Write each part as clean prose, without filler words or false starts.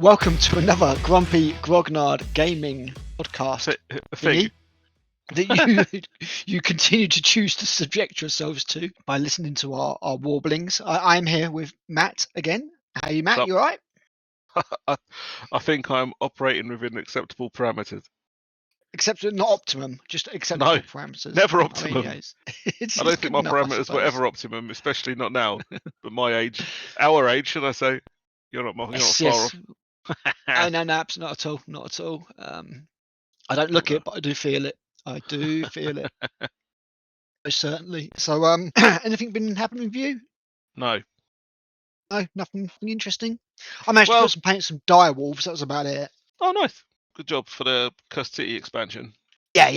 Welcome to another Grumpy Grognard Gaming podcast Thing. that you continue to choose to subject yourselves to by listening to our warblings. I'm here with Matt again. How are you, Matt? Sup? You all right? I think I'm operating within acceptable parameters. Except not optimum, just acceptable parameters. Never I optimum. mean, it's I don't think my good enough, parameters were ever optimum, especially not now. But my age, our age, should I say? You're not far off. Oh, no, not at all, not at all. I don't look it, but I do feel it. I do feel it. Certainly. So, anything been happening with you? No. No, nothing interesting. I managed to paint some dire wolves. That was about it. Oh, nice. Good job for the custody expansion. Yeah.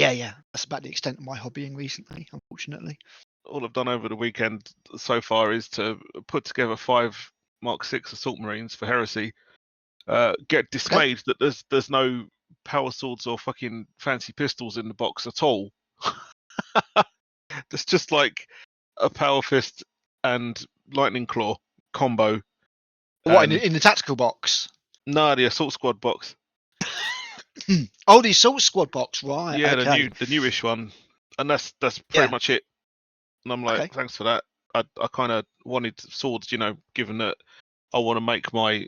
That's about the extent of my hobbying recently, unfortunately. All I've done over the weekend so far is to put together 5 Mark 6 assault marines for heresy. Get dismayed that there's no power swords or fucking fancy pistols in the box at all. There's just like a power fist and lightning claw combo. What, in the tactical box? No, the assault squad box. Oh, the assault squad box, right? Yeah, okay. the newish one, and that's pretty much it. And I'm like, thanks for that. I kind of wanted swords, given that I want to make my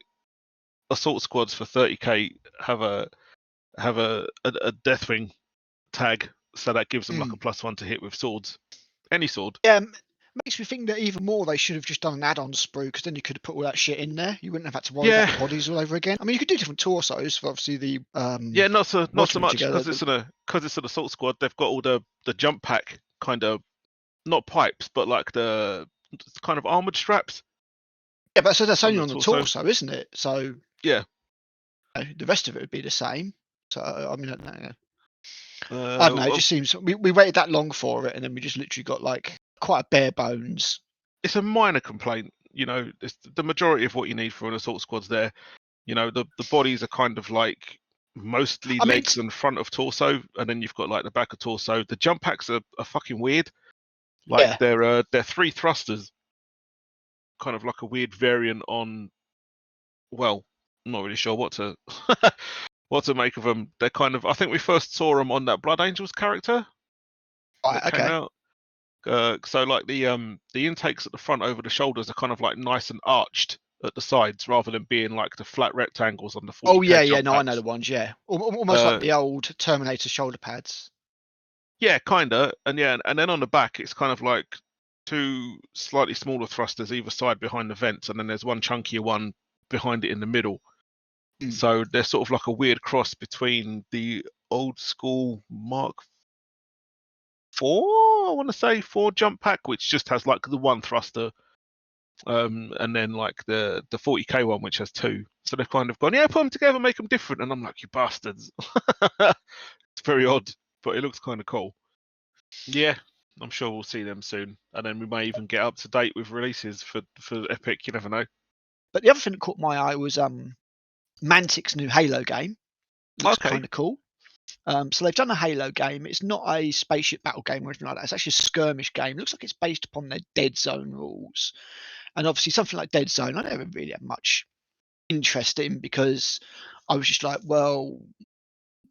assault squads for 30k have a Deathwing tag, so that gives them like a +1 to hit with swords. Any sword. Yeah, makes me think that even more they should have just done an add-on sprue, because then you could have put all that shit in there. You wouldn't have had to worry about the bodies all over again. I mean, you could do different torsos for obviously the not so much because it's an assault squad. They've got all the jump pack kind of, not pipes, but like the kind of armored straps. Yeah, but so that's only on the torso, isn't it? So yeah, the rest of it would be the same. So I mean, I don't know. It just seems we waited that long for it, and then we just literally got like quite a bare bones. It's a minor complaint, it's the majority of what you need for an assault squad's there. The bodies are kind of like mostly legs and front of torso, and then you've got like the back of torso. The jump packs are fucking weird. Like they're 3 thrusters, kind of like a weird variant on. Well, I'm not really sure what to what to make of them. They're kind of. I think we first saw them on that Blood Angels character. Right. Came out. So like the intakes at the front over the shoulders are kind of like nice and arched at the sides, rather than being like the flat rectangles on the 40K. Oh yeah. No, I know the ones. Yeah, almost like the old Terminator shoulder pads. Yeah, kinda, and then on the back it's kind of like 2 slightly smaller thrusters either side behind the vents, and then there's one chunkier one behind it in the middle. So they're sort of like a weird cross between the old school Mark 4, I want to say 4 jump pack, which just has like the 1 thruster, and then like the 40k one, which has 2. So they've kind of gone, put them together, make them different, and I'm like, you bastards. It's very odd, but it looks kind of cool. Yeah, I'm sure we'll see them soon, and then we may even get up to date with releases for Epic. You never know. But the other thing that caught my eye was Mantic's new Halo game. Looks kind of cool. So they've done a Halo game. It's not a spaceship battle game or anything like that. It's actually a skirmish game. It looks like it's based upon their Dead Zone rules. And obviously something like Dead Zone, I never really had much interest in, because I was just like, well,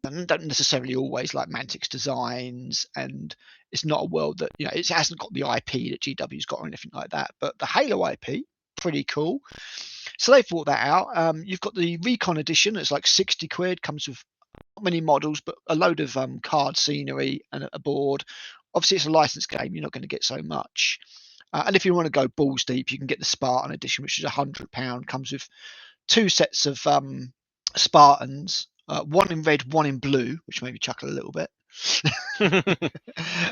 I don't necessarily always like Mantic's designs, and it's not a world that, it hasn't got the IP that GW's got or anything like that. But the Halo IP, pretty cool. So they brought that out. You've got the Recon edition. It's like 60 quid, comes with not many models, but a load of card scenery and a board. Obviously, it's a licensed game. You're not going to get so much. And if you want to go balls deep, you can get the Spartan edition, which is £100. Comes with 2 sets of Spartans, one in red, one in blue, which made me chuckle a little bit.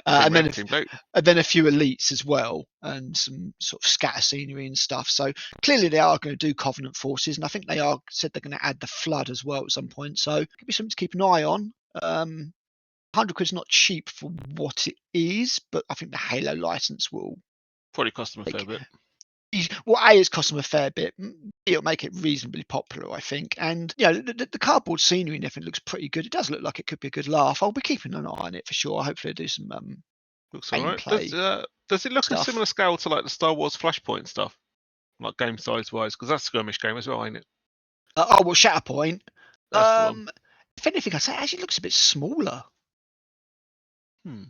And then a few elites as well, and some sort of scatter scenery and stuff. So clearly they are going to do Covenant forces, and I think they said they're going to add the Flood as well at some point. So it could be something to keep an eye on. 100 quid's not cheap for what it is, but I think the Halo license will probably cost them a fair bit. Well, it's cost them a fair bit. It'll make it reasonably popular, I think. And the cardboard scenery and everything looks pretty good. It does look like it could be a good laugh. I'll be keeping an eye on it for sure. Hopefully, do some looks alright. Does it look a similar scale to like the Star Wars Flashpoint stuff, like game size wise? Because that's a skirmish game as well, ain't it? Shatterpoint. That's the one. If anything, I'd say it actually looks a bit smaller. Hmm.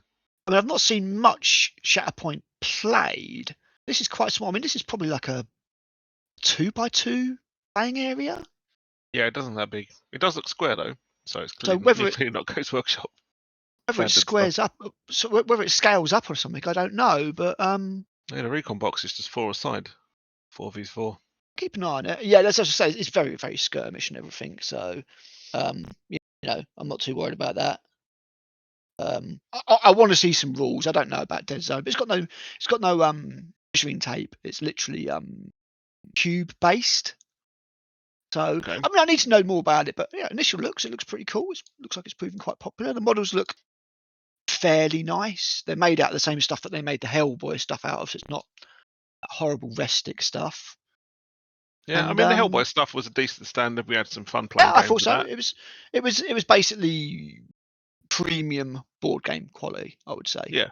I mean, I've not seen much Shatterpoint played. This is quite small. I mean, this is probably like a 2x2 playing area. Yeah, it doesn't look that big. It does look square though, so it's So clearly not Games Workshop. whether it squares up, so whether it scales up or something, I don't know. But yeah, the recon box is just 4 aside, 4v4. Keep an eye on it. Yeah, that's as I say, it's very, very skirmish and everything. So, you know, I'm not too worried about that. I want to see some rules. I don't know about Dead Zone, but it's got no measuring tape. It's literally cube based. So Okay. I mean, I need to know more about it. But yeah, initial looks, it looks pretty cool. It looks like it's proving quite popular. The models look fairly nice. They're made out of the same stuff that they made the Hellboy stuff out of. So it's not that horrible Restic stuff. Yeah, And, I mean the Hellboy stuff was a decent standard. We had some fun playing yeah, I games thought with so. that. It was basically premium board game quality, I would say. Yeah.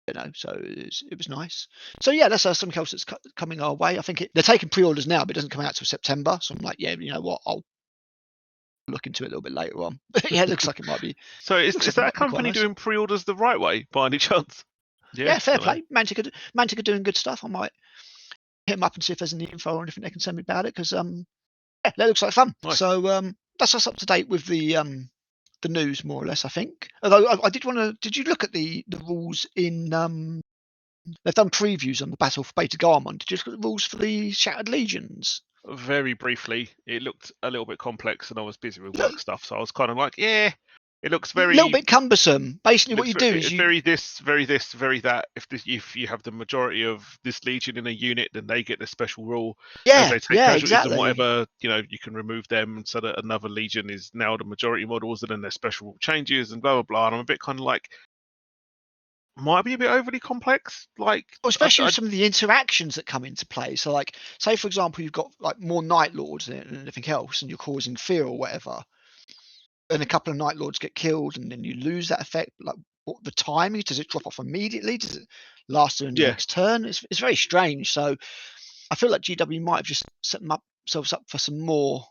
You know, so it was nice. So yeah, that's something else that's coming our way. I think they're taking pre-orders now, but it doesn't come out till September. So I'm like, yeah, you know what, I'll look into it a little bit later on. Yeah, it looks like it might be. So is that company doing pre-orders the right way by any chance? Yeah, fair play. Mantic are doing good stuff. I might hit them up and see if there's any info or anything they can send me about it, because yeah, that looks like fun. Nice. So that's us up to date with the news, more or less, I think. Although I did want to. Did you look at the rules in? They've done previews on the Battle for Beta Garmon. Did you look at the rules for the Shattered Legions? Very briefly, it looked a little bit complex, and I was busy with work stuff, so I was kind of like, yeah, it looks very a little bit cumbersome. Basically, what you do is you very this, very that. If you have the majority of this legion in a unit, then they get the special rule. As they take casualties exactly. and whatever, you know, you can remove them so that another legion is now the majority models, and then their special changes and blah blah blah. And I'm a bit kind of like, might be a bit overly complex. Like, well, especially with some of the interactions that come into play. So, like, say for example, you've got like more Night Lords than anything else, and you're causing fear or whatever. And a couple of Night Lords get killed, and then you lose that effect. Like, what the timing? Does it drop off immediately? Does it last in the next turn? It's very strange. So, I feel like GW might have just set themselves up for some more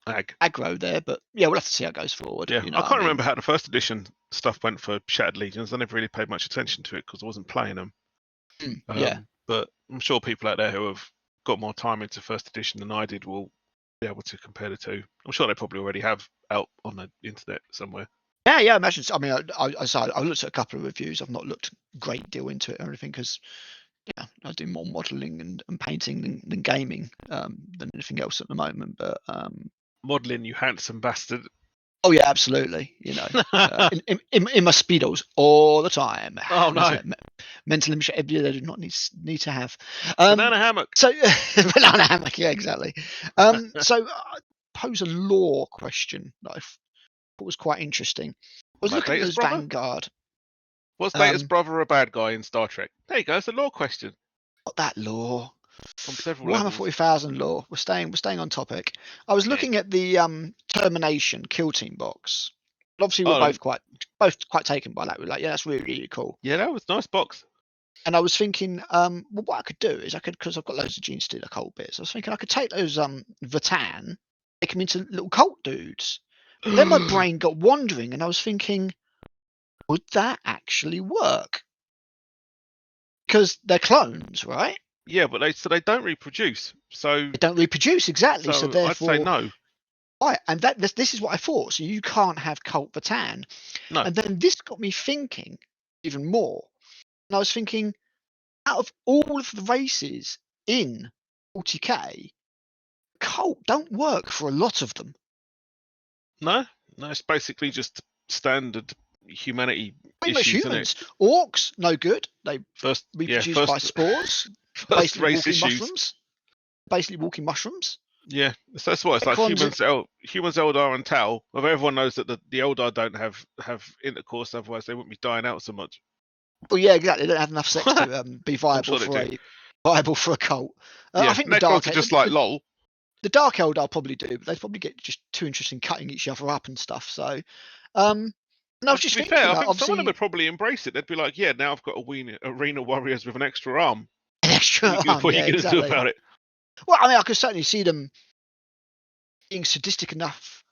aggro there, but yeah, we'll have to see how it goes forward. Yeah, you know I can't remember how the first edition stuff went for Shattered Legions. I never really paid much attention to it because I wasn't playing them. Yeah, but I'm sure people out there who have got more time into first edition than I did will be able to compare the two. I'm sure they probably already have out on the internet somewhere. Yeah, I imagine. I mean, I looked at a couple of reviews. I've not looked a great deal into it or anything, because yeah, I do more modelling and painting than gaming than anything else at the moment. But modelling, you handsome bastard. Oh yeah, absolutely. You know, in my speedos all the time. Oh no, mental image. They do not need to have banana hammock. So banana hammock. Yeah, exactly. So pose a lore question that I thought was quite interesting. I was looking at this Vanguard. Was Data's brother a bad guy in Star Trek? There you go. It's a lore question. Not that lore. On several Warhammer levels. 40,000 lore. We're staying on topic. I was looking at the Termination Kill Team box. Obviously, we're both quite taken by that. We're like, yeah, that's really, really cool. Yeah, that was a nice box. And I was thinking, well, what I could do is because I've got loads of Gene Stealer cult bits. I was thinking I could take those Vatan, make them into little cult dudes. But then my brain got wandering, and I was thinking, would that actually work? Because they're clones, right? Yeah, but they don't reproduce. So they don't reproduce, exactly. So therefore, I'd say no. Right, and this is what I thought. So you can't have Cult Vatan. No. And then this got me thinking even more. And I was thinking, out of all of the races in 40k, Cult don't work for a lot of them. No, it's basically just standard humanity Pretty issues, much humans. Isn't it? Orcs, no good. They reproduce by spores. First race walking issues. Mushrooms. Basically walking mushrooms. Yeah, that's what it's like. Humans, Eldar, and Tau. Although everyone knows that the Eldar don't have intercourse, otherwise they wouldn't be dying out so much. Well, yeah, exactly. They don't have enough sex to be viable for a cult. Yeah, I think the Dark are just like lol. The Dark Eldar probably do, but they probably get just too interested in cutting each other up and stuff. So, and I was just thinking, fair, I think some of them would probably embrace it. They'd be like, yeah, now I've got arena warriors with an extra arm. An extra arm. What are you going to do about it? Well, I mean, I could certainly see them being sadistic enough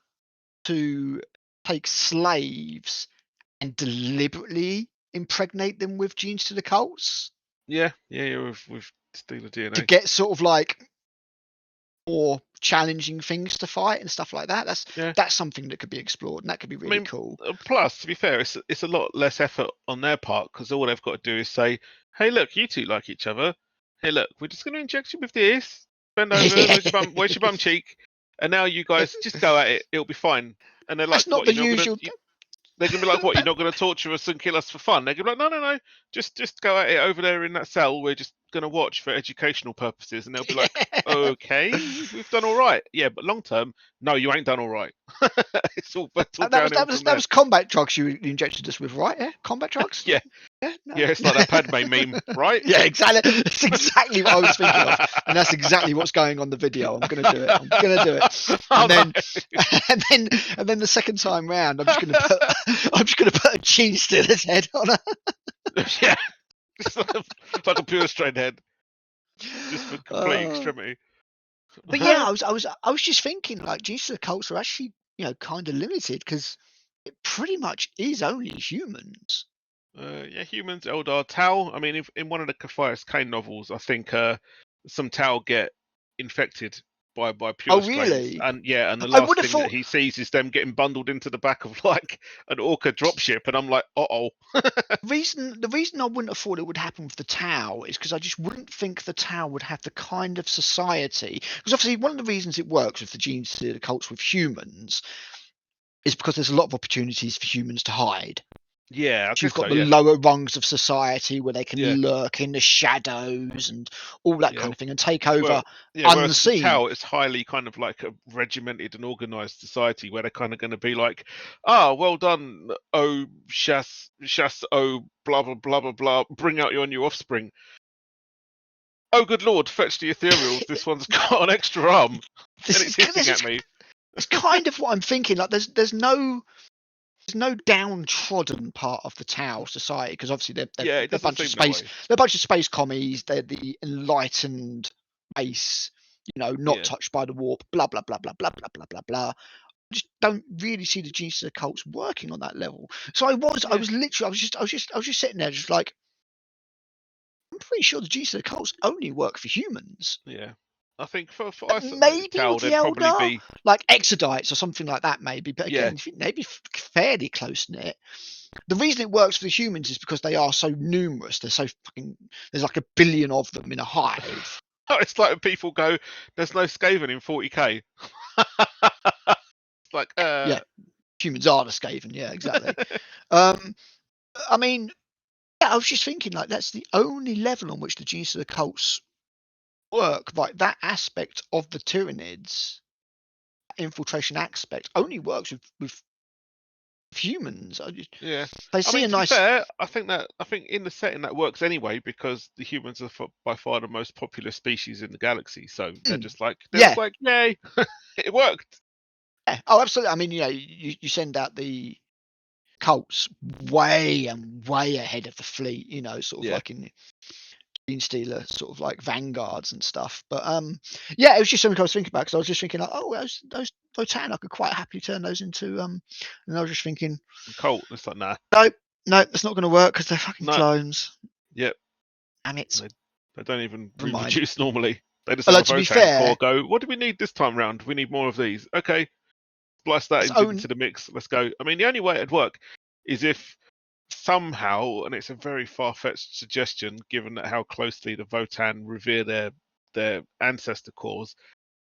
to take slaves and deliberately impregnate them with genes to the cults. Yeah, with stealer DNA. To get sort of like more challenging things to fight and stuff like that. That's something that could be explored, and that could be really cool. Plus, to be fair, it's a lot less effort on their part, because all they've got to do is say, "Hey, look, you two like each other. Hey, look, we're just going to inject you with this. Bend over. Where's your bum cheek? And now you guys just go at it. It'll be fine." And they're like, That's not "What? the You're not usual. They're gonna be like, "What? You're not gonna torture us and kill us for fun?" They're gonna be like, "No. Just go at it over there in that cell. We're just gonna watch for educational purposes." And they'll be like, "Okay, we've done all right. Yeah, but long term, no, you ain't done all right." It's all downhill from there. That was combat drugs you injected us with, right? Yeah, combat drugs. Yeah, No. yeah, it's like that Padme meme, right? Yeah, exactly. That's exactly what I was thinking of, and that's exactly what's going on the video. I'm gonna do it. Oh, And no. and then the second time round, I'm just gonna put a gene stealer's head on her. Yeah, it's like a pure straight head, just for complete extremity. But yeah, I was just thinking, like, gene stealer cults are actually, kind of limited, because it pretty much is only humans. Yeah, humans, Eldar, Tau. I mean, in one of the Cathias Kane novels, I think some Tau get infected by pure Oh, strains, really? and the I last would have thing that thought he sees is them getting bundled into the back of like an Orca dropship, and I'm like, uh-oh. the reason I wouldn't have thought it would happen with the Tau is because I just wouldn't think the Tau would have the kind of society. Because obviously, one of the reasons it works with the gene stealer cults with humans is because there's a lot of opportunities for humans to hide. Yeah, I So you've guess got so. the Yeah, lower rungs of society where they can yeah, lurk in the shadows and all that yeah. kind of thing and take over Well, yeah. Whereas the unseen. Tau is highly kind of like a regimented and organized society where they're kind of going to be like, "Ah, well done, oh oh blah blah blah blah blah. Bring out your new offspring. Oh, good lord, fetch the ethereals. This one's got an extra arm, and it's hissing at me." It's kind of what I'm thinking. Like, there's no downtrodden part of the Tau society, because obviously Yeah, they're it a doesn't bunch of seem that space. way. They're a bunch of space commies. They're the enlightened race. Not Yeah, touched by the warp. Blah blah blah blah blah blah blah blah blah. I just don't really see the genius of the cults working on that level. So I yeah, was literally, I was just sitting there, just like, I'm pretty sure the genius of the cults only work for humans. yeah. I think for isolated Maybe Tau, with the they'd probably Eldar, be like exodites or something like that, maybe. But yeah. again, maybe fairly close knit. The reason it works for the humans is because they are so numerous. They're so fucking. There's like 1 billion of them in a hive. It's like when people go, "There's no Skaven in 40k." It's like, Yeah, humans are the Skaven. Yeah, exactly. I mean, yeah, I was just thinking, like, that's the only level on which the genius of the cults work. Like, that aspect of the Tyranids, infiltration aspect, only works with humans. yeah. They I see mean, a to be nice. fair, I think in the setting that works anyway, because the humans are by far the most popular species in the galaxy. So they're just like, Yeah. "Yay, it worked." Yeah. Oh, absolutely. I mean, you send out the cults way and way ahead of the fleet, sort of Yeah. like in Gene Stealer, sort of like vanguards and stuff. But yeah, it was just something I was thinking about, because I was just thinking, like, oh, those Votan, I could quite happily turn those into and I was just thinking, Colt. It's like, nah, no, that's not going to work because they're fucking no, clones. yep. And it's They don't even never mind. reproduce normally. They just have Although a to be Votan core. fair, Go, what do we need this time round? We need more of these. Okay, splice that that's into own. the mix. Let's go. I mean, the only way it'd work is if somehow, and it's a very far-fetched suggestion, given that how closely the Votan revere their ancestor cores,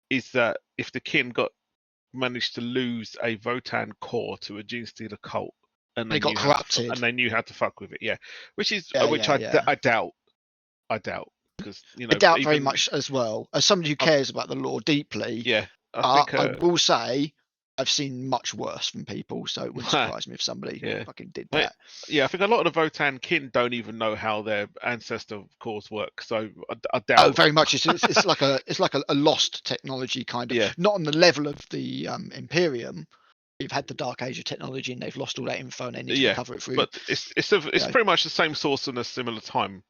is that if the kin managed to lose a Votan core to a gene stealer cult, and They they got knew how to corrupted. and they knew how to fuck with it, yeah, which Yeah. I doubt, because I doubt very even much as well. As somebody who cares about the lore deeply, yeah, I think I will say I've seen much worse from people, so it wouldn't surprise me if somebody yeah. fucking did Mate, that. yeah, I think a lot of the Votan kin don't even know how their ancestor cores work, so I Oh, doubt. very much. It's like a lost technology, kind of. Yeah, Not on the level of the Imperium. You've had the Dark Age of technology, and they've lost all that info, and they need to yeah, recover it through. but it's pretty much the same source and a similar time.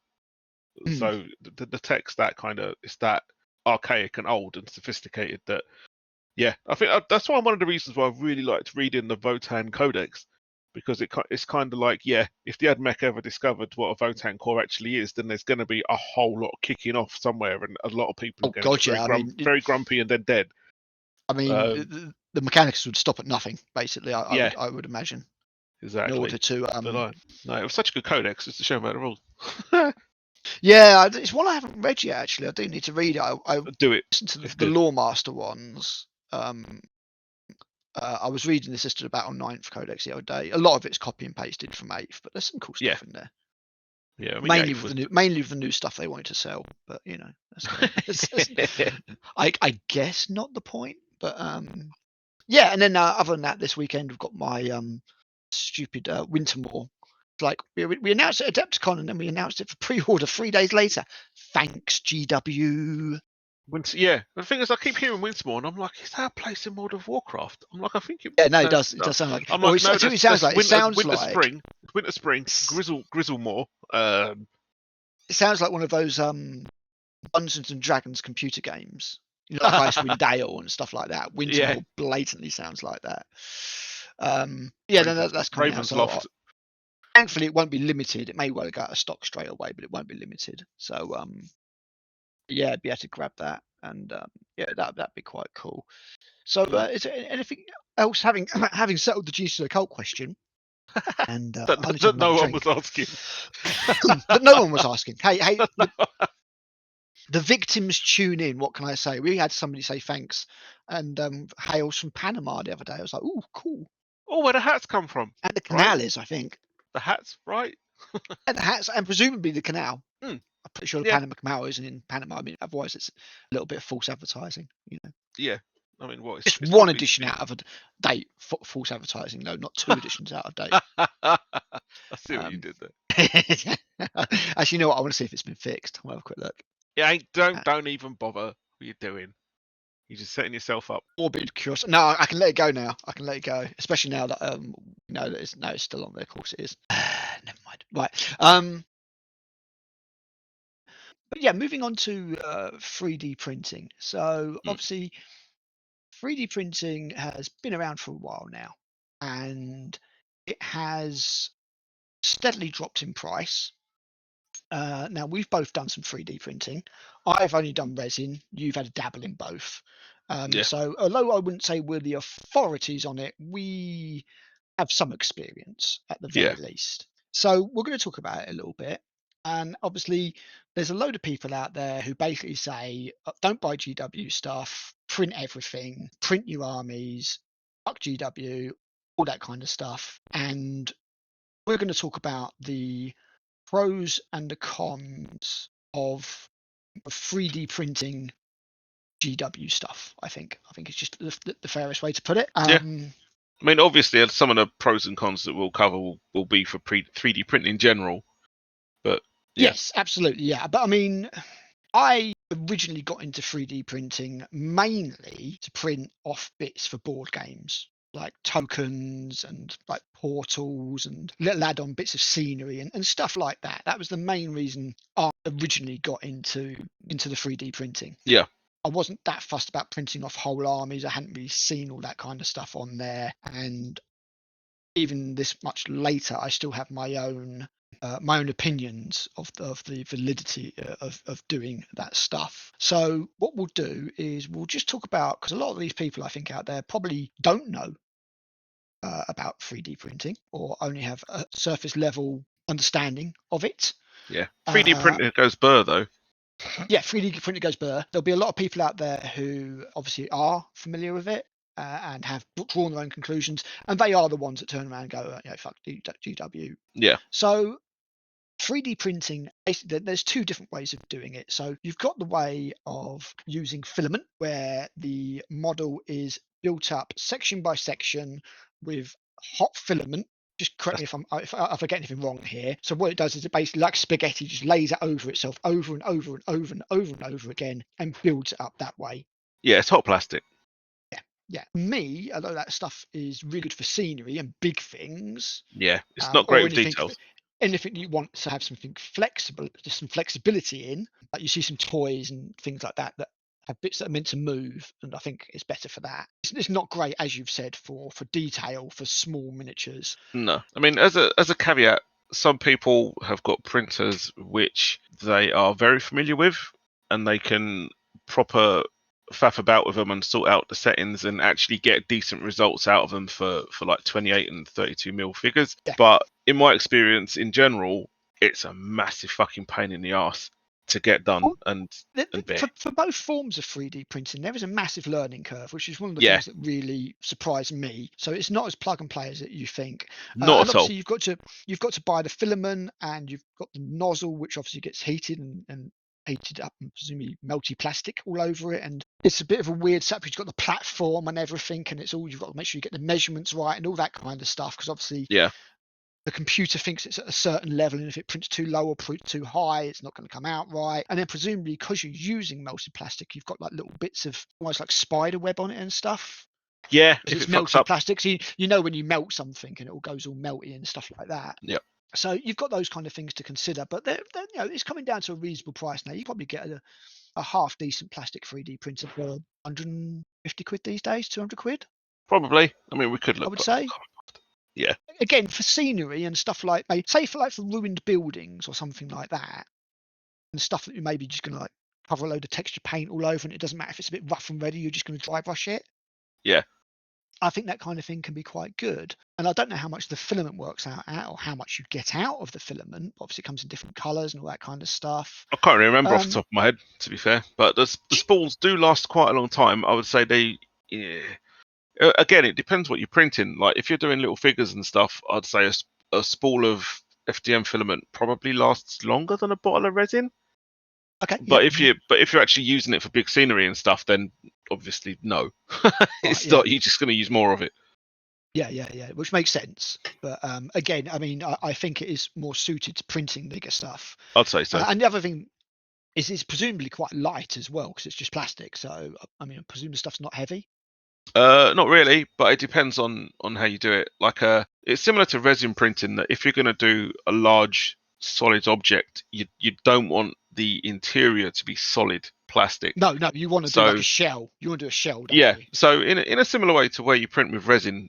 So the tech's that kind of, it's that archaic and old and sophisticated that Yeah, I think that's one of the reasons why I really liked reading the Votan Codex, because it's kind of like, yeah, if the AdMech ever discovered what a Votan core actually is, then there's going to be a whole lot kicking off somewhere, and a lot of people are Oh going to God, get yeah. very grumpy and then dead. I mean, the mechanics would stop at nothing, basically. Yeah. I would imagine. Exactly. In order to no, it was such a good codex. It's a shame about the rules. Yeah, it's one I haven't read yet. Actually, I do need to read it. I Do it. listened to It's the good. Lore Master ones. I was reading the System of Battle 9th Codex the other day. A lot of it's copy and pasted from 8th, but there's some cool stuff in there. Yeah, I mean, mainly with the new stuff they wanted to sell, but you know, I guess not the point. But yeah, and then other than that, this weekend we've got my stupid Wintermore. Like we announced it at Adepticon, and then we announced it for pre-order 3 days later. Thanks, GW. Yeah, the thing is, I keep hearing Wintermore, and I'm like, is that a place in World of Warcraft? I'm like, I think it. Yeah, no, it does. It does sound like. I'm Well, like, no, it sounds like. It sounds winter, like spring, Grizzlemore. It sounds like one of those Dungeons and Dragons computer games. You know, like Icewind Dale and stuff like that. Wintermore blatantly sounds like that. Yeah, that's coming out. So thankfully, it won't be limited. It may well go out of stock straight away, but it won't be limited. So yeah, be able to grab that, and yeah, that'd be quite cool. So is there anything else having settled the Jesus occult question? And that no one was asking. That no one was asking. Hey, the victims tune in. What can I say? We had somebody say thanks and hails from Panama the other day. I was like, ooh, cool. Oh, where the hats come from? And the canal is, I think. The hats, right? And the hats, and presumably the canal. I'm pretty sure the Panama Canal isn't in Panama. I mean, otherwise it's a little bit of false advertising, you know. Yeah, I mean, what? Just one probably edition out of a date, false advertising, though, not 2 editions out of date. I see what you did there. Actually, you know what? I want to see if it's been fixed. I'll have a quick look. Yeah, don't even bother. What you're doing? You're just setting yourself up. Morbid curiosity. No, I can let it go now. I can let it go, especially now that that it's still on there. Of course it is. Never mind. Right. But yeah, moving on to 3D printing. So obviously, 3D printing has been around for a while now, and it has steadily dropped in price. Now we've both done some 3D printing. I've only done resin. You've had a dabble in both. So although I wouldn't say we're the authorities on it, we have some experience at the very least. So we're going to talk about it a little bit. And obviously, there's a load of people out there who basically say, don't buy GW stuff, print everything, print your armies, fuck GW, all that kind of stuff. And we're going to talk about the pros and the cons of 3D printing GW stuff. I think it's just the fairest way to put it. I mean, obviously, some of the pros and cons that we'll cover will be for 3D printing in general. But yes, absolutely, yeah. But I mean, I originally got into 3D printing mainly to print off bits for board games, like tokens and like portals and little add-on bits of scenery and stuff like that. That was the main reason I originally got into the 3D printing. Yeah. I wasn't that fussed about printing off whole armies. I hadn't really seen all that kind of stuff on there. And even this much later, I still have my own opinions of the validity of doing that stuff. So what we'll do is we'll just talk about, because a lot of these people I think out there probably don't know about 3D printing or only have a surface level understanding of it. Yeah, 3D printing goes burr though. Yeah, 3D printing goes burr. There'll be a lot of people out there who obviously are familiar with it and have drawn their own conclusions, and they are the ones that turn around and go, fuck GW. Yeah. So 3D printing, basically, there's 2 different ways of doing it. So you've got the way of using filament, where the model is built up section by section with hot filament. Just correct me if I get anything wrong here. So what it does is it basically, like spaghetti, just lays it over itself over and over and over and over and over again and builds it up that way. Yeah, it's hot plastic. Yeah. Me, although that stuff is really good for scenery and big things. Yeah, it's not great with details. Anything you want to have something flexible, just some flexibility in, like you see some toys and things like that have bits that are meant to move, and I think it's better for that. It's not great, as you've said, for detail for small miniatures. No, I mean, as a caveat, some people have got printers which they are very familiar with, and they can proper faff about with them and sort out the settings and actually get decent results out of them for like 28 and 32mm figures. Yeah. But in my experience, in general, it's a massive fucking pain in the ass to get done and bear. For both forms of 3D printing, there is a massive learning curve, which is one of the Yeah. things that really surprised me. So it's not as plug and play as you think. Not and at all. obviously you've got to buy the filament, and you've got the nozzle, which obviously gets heated and heated up and presumably melty plastic all over it. And it's a bit of a weird setup. You've got the platform and everything, and it's all, you've got to make sure you get the measurements right and all that kind of stuff, because obviously Yeah. the computer thinks it's at a certain level, and if it prints too low or too high, it's not going to come out right. And then presumably, because you're using melted plastic, you've got like little bits of almost like spider web on it and stuff. Yeah, Because if it's it fucks melted up. plastic, so you know when you melt something and it all goes all melty and stuff like that. Yeah. So you've got those kind of things to consider, but they're it's coming down to a reasonable price now. You probably get a half decent plastic 3D printer for 150 quid these days, 200 quid. Probably. I mean, we could look. I would say. Yeah. Again, for scenery and stuff like, say for ruined buildings or something like that, and stuff that you're maybe just going to like cover a load of texture paint all over, and it doesn't matter if it's a bit rough and ready, you're just going to dry brush it. Yeah. I think that kind of thing can be quite good. And I don't know how much the filament works out at, or how much you get out of the filament. Obviously, it comes in different colours and all that kind of stuff. I can't remember off the top of my head, to be fair. But the spools do last quite a long time. I would say they. Yeah. Again, it depends what you're printing. Like if you're doing little figures and stuff, I'd say a spool of FDM filament probably lasts longer than a bottle of resin. Okay. But if you're actually using it for big scenery and stuff, then obviously no. It's not. You're just going to use more of it. Yeah, which makes sense. But again, I mean, I think it is more suited to printing bigger stuff. I'd say so. And the other thing is it's presumably quite light as well, because it's just plastic. So I mean, I presume the stuff's not heavy. Not really, but it depends on how you do it. Like it's similar to resin printing, that if you're going to do a large solid object, you don't want the interior to be solid plastic. No, you want to do like a shell. You want to do a shell, don't you? So in a similar way to where you print with resin,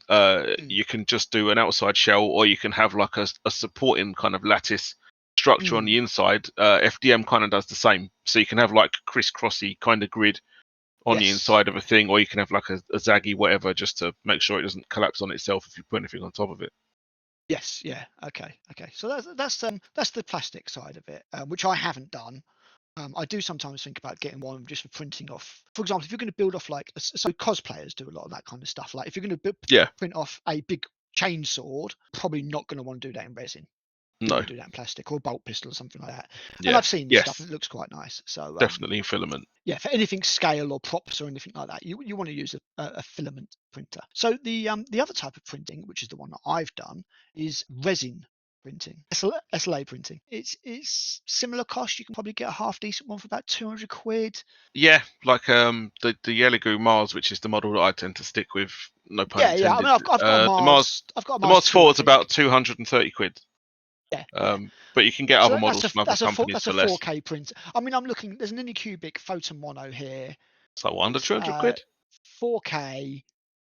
you can just do an outside shell, or you can have like a supporting kind of lattice structure on the inside. FDM kind of does the same, so you can have like crisscrossy kind of grid on the inside of a thing, or you can have like a zaggy whatever, just to make sure it doesn't collapse on itself if you put anything on top of it. Yes, yeah, okay. So that's the plastic side of it, which I haven't done. I do sometimes think about getting one just for printing off. For example, if you're going to build off so cosplayers do a lot of that kind of stuff. Like if you're going to print off a big chainsaw, probably not going to want to do that in resin. You want to do that in plastic or a bolt pistol or something like that. And I've seen this stuff and it looks quite nice. So definitely in filament. Yeah, for anything scale or props or anything like that, you want to use a filament printer. So the other type of printing, which is the one that I've done, is resin printing, SLA printing. It's similar cost. You can probably get a half decent one for about 200 quid. Yeah, like the Elegoo Mars, which is the model that I tend to stick with. No pun intended. Yeah. I mean, I've got a Mars. The Mars 4 is about 230 quid. Yeah. But you can get other models from other companies that's for a less. 4K print. I mean, I'm looking. There's an Anycubic Photon Mono here. So under 200 quid. 4K,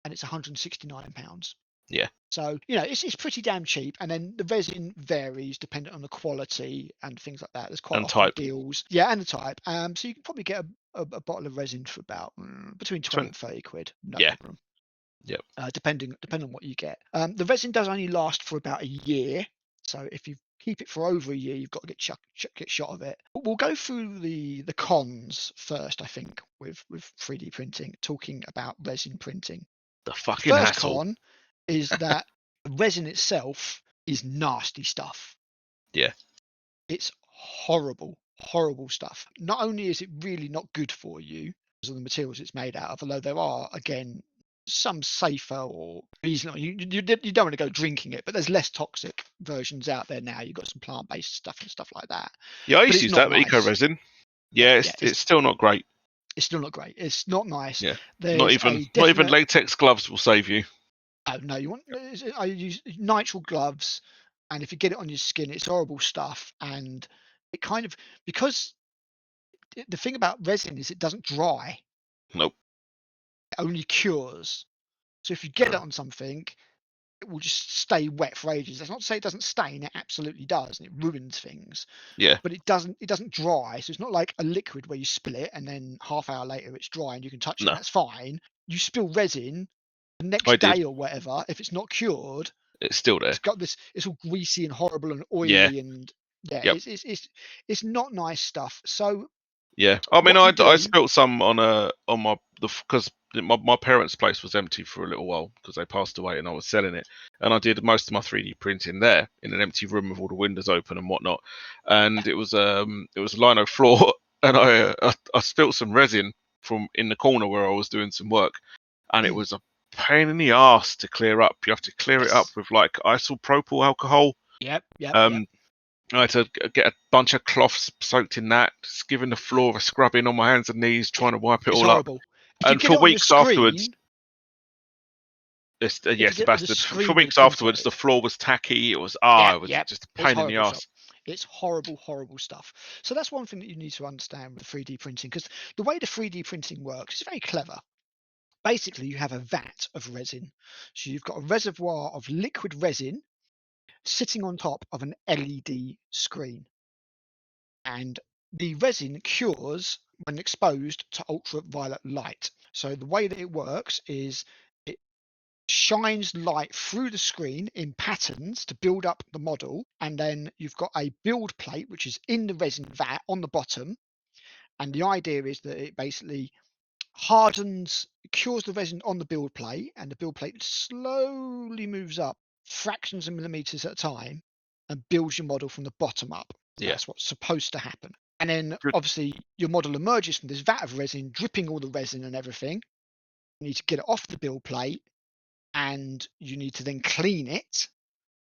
and it's 169 pounds. Yeah. So it's pretty damn cheap, and then the resin varies depending on the quality and things like that. There's quite often deals. Yeah, and the type. So you can probably get a bottle of resin for about between 20 and 30 quid. No problem. Yep. Depending on what you get. The resin does only last for about a year. So if you keep it for over a year, you've got to get shot of it. We'll go through the cons first, I think, with 3D printing, talking about resin printing. The fucking first hassle. Con is that the resin itself is nasty stuff. Yeah. It's horrible stuff. Not only is it really not good for you because of the materials it's made out of, although there are, again, some safer or reasonable. You don't want to go drinking it, but there's less toxic versions out there now. You've got some plant-based stuff and stuff like that. Yeah, I used to use that eco resin. Yeah, it's still not great. It's still not great. It's not nice. Yeah, not even latex gloves will save you. Oh no, I use nitrile gloves, and if you get it on your skin, it's horrible stuff, and it kind of, because the thing about resin is it doesn't dry. Nope. It only cures. So if you get it on something, it will just stay wet for ages. That's not to say it doesn't stain. It absolutely does, and it ruins things. Yeah. But it doesn't dry. So it's not like a liquid where you spill it and then half hour later it's dry and you can touch it. No. That's fine. You spill resin the next I did. day or whatever. If it's not cured, It's still there. it's got this. It's all greasy and horrible and Yeah. oily and yeah. Yep. It's not nice stuff. So Yeah. I mean, what you I do? spilt some on my because my parents' place was empty for a little while because they passed away and I was selling it, and I did most of my 3D printing there in an empty room with all the windows open and whatnot, and it was lino floor, and I spilt some resin from in the corner where I was doing some work, and it was a pain in the ass to clear up. You have to clear it up Yes. with like isopropyl alcohol. Yep. I had to get a bunch of cloths soaked in that, just giving the floor a scrubbing on my hands and knees, trying to wipe it It's all up. horrible. If you And get for it on the weeks afterwards, screen, yes, if you the get it on the bastard. For screen with weeks the printer, afterwards, the floor was tacky. It was yep, just a it's pain in the horrible stuff. ass. It's horrible, horrible stuff. So that's one thing that you need to understand with 3D printing, because the way the 3D printing works is very clever. Basically, you have a vat of resin. So you've got a reservoir of liquid resin sitting on top of an LED screen. And the resin cures when exposed to ultraviolet light. So the way that it works is it shines light through the screen in patterns to build up the model, and then you've got a build plate which is in the resin vat on the bottom, and the idea is that it basically hardens, cures the resin on the build plate, and the build plate slowly moves up fractions of millimeters at a time and builds your model from the bottom up. Yeah. That's what's supposed to happen. And then Good. obviously your model emerges from this vat of resin, dripping all the resin and everything. You need to get it off the build plate, and you need to then clean it.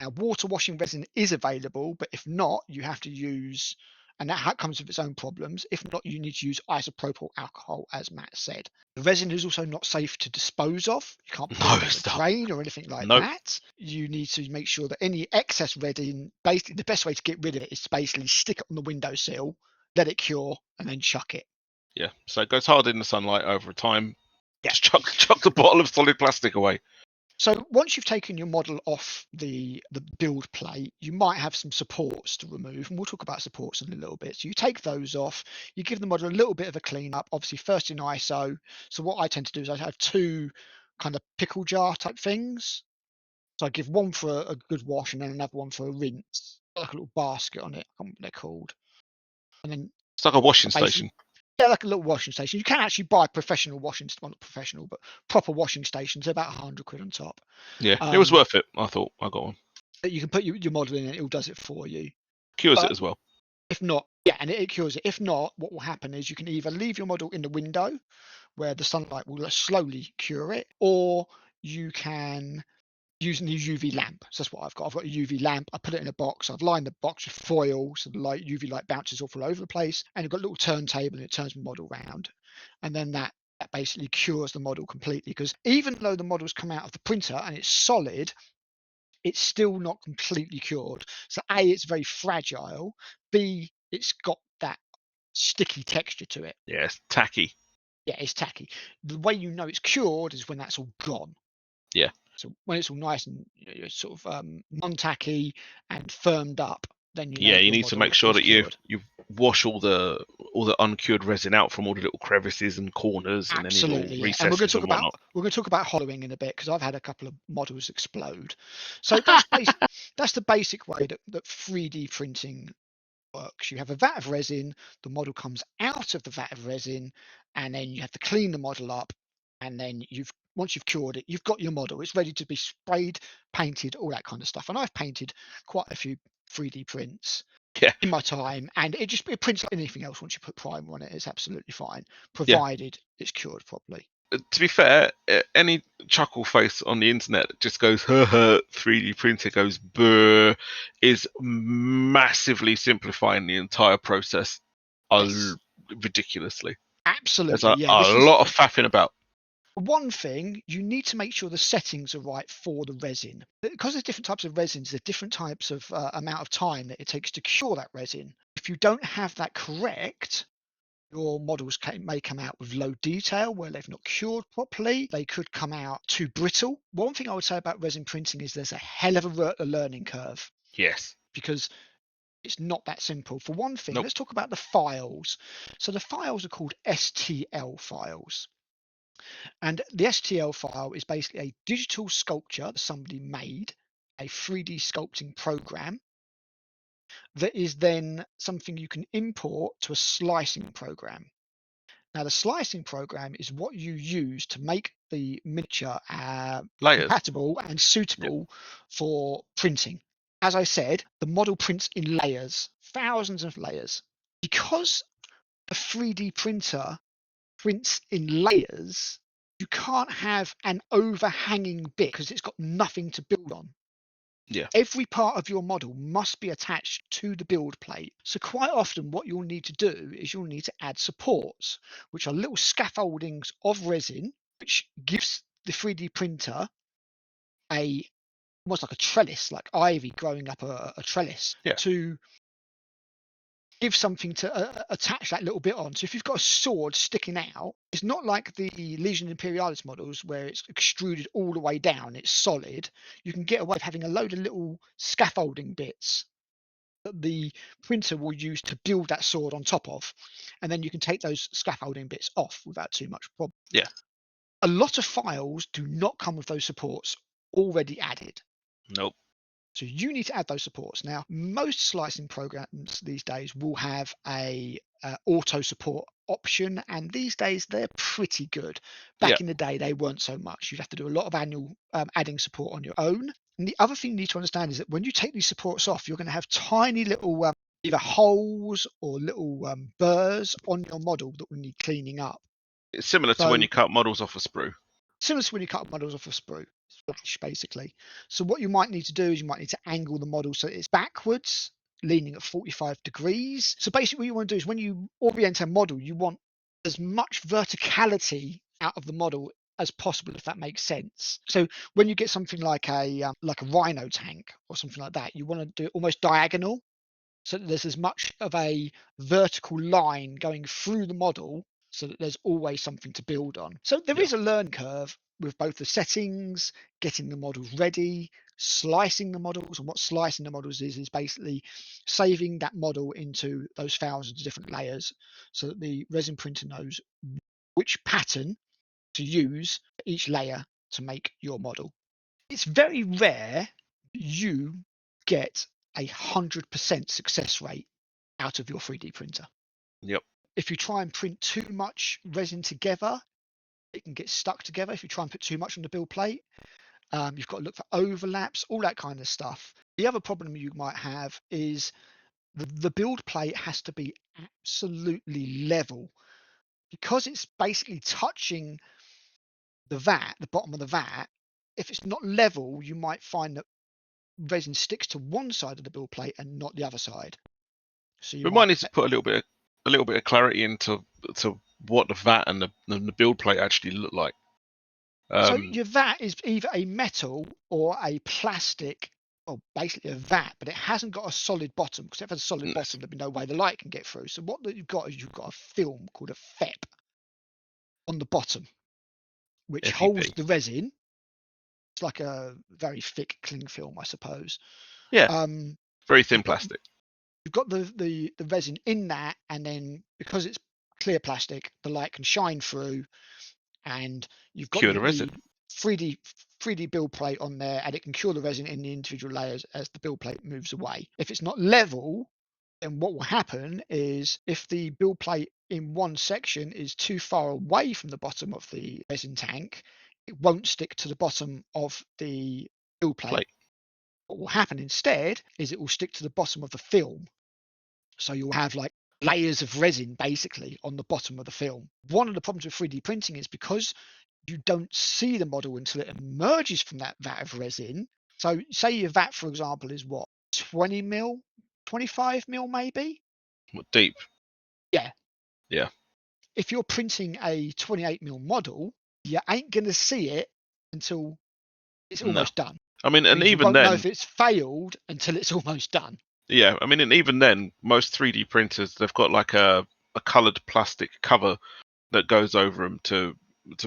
Now, water washing resin is available, but if not, you have to use, and that comes with its own problems. If not, you need to use isopropyl alcohol, as Matt said. The resin is also not safe to dispose of. You can't put it down the drain or anything like that. You need to make sure that any excess resin, basically the best way to get rid of it is to basically stick it on the windowsill, let it cure, and then chuck it. Yeah. So it goes hard in the sunlight over time. Yeah. Just chuck the bottle of solid plastic away. So once you've taken your model off the build plate, you might have some supports to remove, and we'll talk about supports in a little bit. So you take those off, you give the model a little bit of a clean up, obviously first in ISO. So what I tend to do is I have two kind of pickle jar type things. So I give one for a good wash and then another one for a rinse, like a little basket on it. I can't remember what they're called. And then It's like a washing station. yeah, like a little washing station. You can actually buy professional washing, well, not professional, but proper washing stations. They're about £100 on top. Yeah, it was worth it. I thought I got one. You can put your model in and it all does it for you. Cures it as well. If not, yeah, and it cures it. If not, what will happen is you can either leave your model in the window where the sunlight will slowly cure it, or you can use a UV lamp. So that's what I've got. I've got a UV lamp. I put it in a box. I've lined the box with foil so the UV light bounces off all over the place. And you've got a little turntable and it turns the model round. And then that basically cures the model completely, because even though the model's come out of the printer and it's solid, it's still not completely cured. So A, it's very fragile. B, it's got that sticky texture to it. Yeah, it's tacky. Yeah, it's tacky. The way you know it's cured is when that's all gone. Yeah. So when it's all nice and sort of non-tacky and firmed up, then you know Yeah, you your need to model make sure is that cured. you wash all the uncured resin out from all the little crevices and corners and any little Absolutely, yeah. And recesses and whatnot. we're going to talk about hollowing in a bit, because I've had a couple of models explode. So that's that's the basic way that 3D printing works. You have a vat of resin, the model comes out of the vat of resin, and then you have to clean the model up, and then once you've cured it, you've got your model. It's ready to be sprayed, painted, all that kind of stuff. And I've painted quite a few 3D prints Yeah. in my time, and it prints like anything else. Once you put primer on it, it's absolutely fine, Yeah. provided it's cured properly. To be fair, any chuckle face on the internet that just goes, 3D printer goes, brr, is massively simplifying the entire process ridiculously. Absolutely, There's yeah. a lot of faffing about. One thing, you need to make sure the settings are right for the resin. Because there's different types of resins, there's different types of amount of time that it takes to cure that resin. If you don't have that correct, Your models may come out with low detail where they've not cured properly. They could come out too brittle. One thing I would say about resin printing is there's a hell of a learning curve. Yes. Because it's not that simple. For one thing, Nope. let's talk about the files. So the files are called STL files. And the STL file is basically a digital sculpture that somebody made, a 3D sculpting program that is then something you can import to a slicing program. Now, the slicing program is what you use to make the miniature compatible and suitable for printing. As I said, the model prints in layers, thousands of layers. Because a 3D printer prints in layers, you can't have an overhanging bit because it's got nothing to build on. Yeah. Every part of your model must be attached to the build plate. So quite often what you'll need to do is you'll need to add supports, which are little scaffoldings of resin, which gives the 3D printer almost like a trellis, like ivy growing up a trellis, to give something to attach that little bit on. So if you've got a sword sticking out, it's not like the Legion Imperialis models where it's extruded all the way down, it's solid. You can get away with having a load of little scaffolding bits that the printer will use to build that sword on top of. And then you can take those scaffolding bits off without too much problem. Yeah. A lot of files do not come with those supports already added. Nope. So you need to add those supports. Now, most slicing programs these days will have a auto support option, and these days they're pretty good. Back in the day, they weren't so much. You'd have to do a lot of adding support on your own. And the other thing you need to understand is that when you take these supports off, you're going to have tiny little either holes or little burrs on your model that will need cleaning up. It's similar to when you cut models off a sprue. Similar to when you cut models off a sprue. Flash, basically. So what you might need to do is you might need to angle the model so it's backwards, leaning at 45 degrees. So basically what you want to do is when you orient a model, you want as much verticality out of the model as possible, if that makes sense. So when you get something like a rhino tank or something like that, you want to do it almost diagonal so that there's as much of a vertical line going through the model so that there's always something to build on. So there is a learn curve with both the settings, getting the models ready, slicing the models. And what slicing the models is basically saving that model into those thousands of different layers so that the resin printer knows which pattern to use for each layer to make your model. It's very rare you get 100% success rate out of your 3D printer. Yep. If you try and print too much resin together, it can get stuck together. If you try and put too much on the build plate, you've got to look for overlaps, all that kind of stuff. The other problem you might have is the build plate has to be absolutely level because it's basically touching the vat, the bottom of the vat. If it's not level, you might find that resin sticks to one side of the build plate and not the other side. So you might need to put a little bit of clarity into what the vat and the build plate actually look like. So your vat is either a metal or a plastic, or basically a vat, but it hasn't got a solid bottom, because if it has a solid bottom, there'd be no way the light can get through. So what you've got is you've got a film called a FEP on the bottom, which holds the resin. It's like a very thick cling film, I suppose. Yeah. Very thin plastic. You've got the resin in that, and then because it's clear plastic, the light can shine through, and you've got the 3D build plate on there, and it can cure the resin in the individual layers as the build plate moves away. If it's not level, then what will happen is if the build plate in one section is too far away from the bottom of the resin tank, it won't stick to the bottom of the build plate. What will happen instead is it will stick to the bottom of the film. So you'll have like layers of resin basically on the bottom of the film. One of the problems with 3D printing is because you don't see the model until it emerges from that vat of resin. So say your vat, for example, is what, 20 mil, 25 mil maybe? Deep. Yeah. Yeah. If you're printing a 28 mil model, you ain't going to see it until it's almost done. I mean, and you even won't then, know if it's failed until it's almost done. Yeah, I mean, and even then, most 3D printers, they've got like a a coloured plastic cover that goes over them to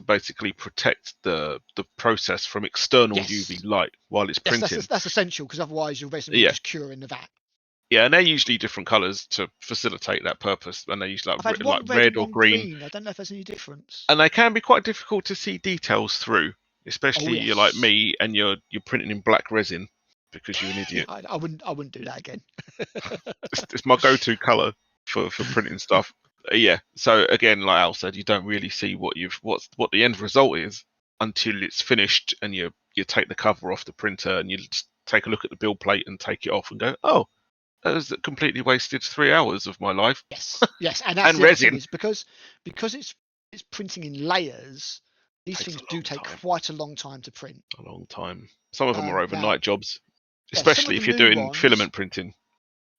basically protect the process from external UV light while it's printing. That's essential, because otherwise your resin will just cure in the vat. Yeah, and they're usually different colours to facilitate that purpose, and they're usually I've had like one red and or one green. I don't know if there's any difference. And they can be quite difficult to see details through, especially you're like me and you're printing in black resin because you're an idiot. I wouldn't do that again. It's my go-to colour for printing stuff. Yeah. So again, like Al said, you don't really see what the end result is until it's finished, and you take the cover off the printer and you just take a look at the build plate and take it off and go, oh, that was completely wasted 3 hours of my life. Yes, and that's and the other resin thing, is because it's printing in layers. These things do take quite a long time to print. A long time. Some of them are overnight jobs, especially if you're doing filament printing.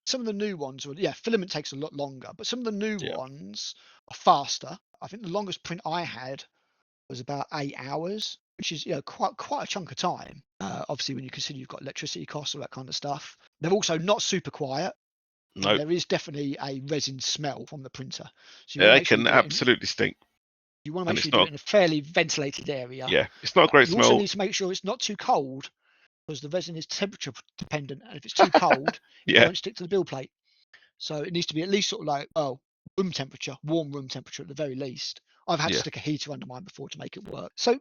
Some of the new ones, filament takes a lot longer, but some of the new ones are faster. I think the longest print I had was about 8 hours, which is quite a chunk of time. Obviously, when you consider you've got electricity costs, all that kind of stuff. They're also not super quiet. No, there is definitely a resin smell from the printer. So they can absolutely stink. You want to make sure you do it in a fairly ventilated area. Yeah, it's not a great smell. You also need to make sure it's not too cold, because the resin is temperature dependent, and if it's too cold, it won't stick to the build plate. So it needs to be at least sort of like room temperature, warm room temperature at the very least. I've had to stick a heater under mine before to make it work. So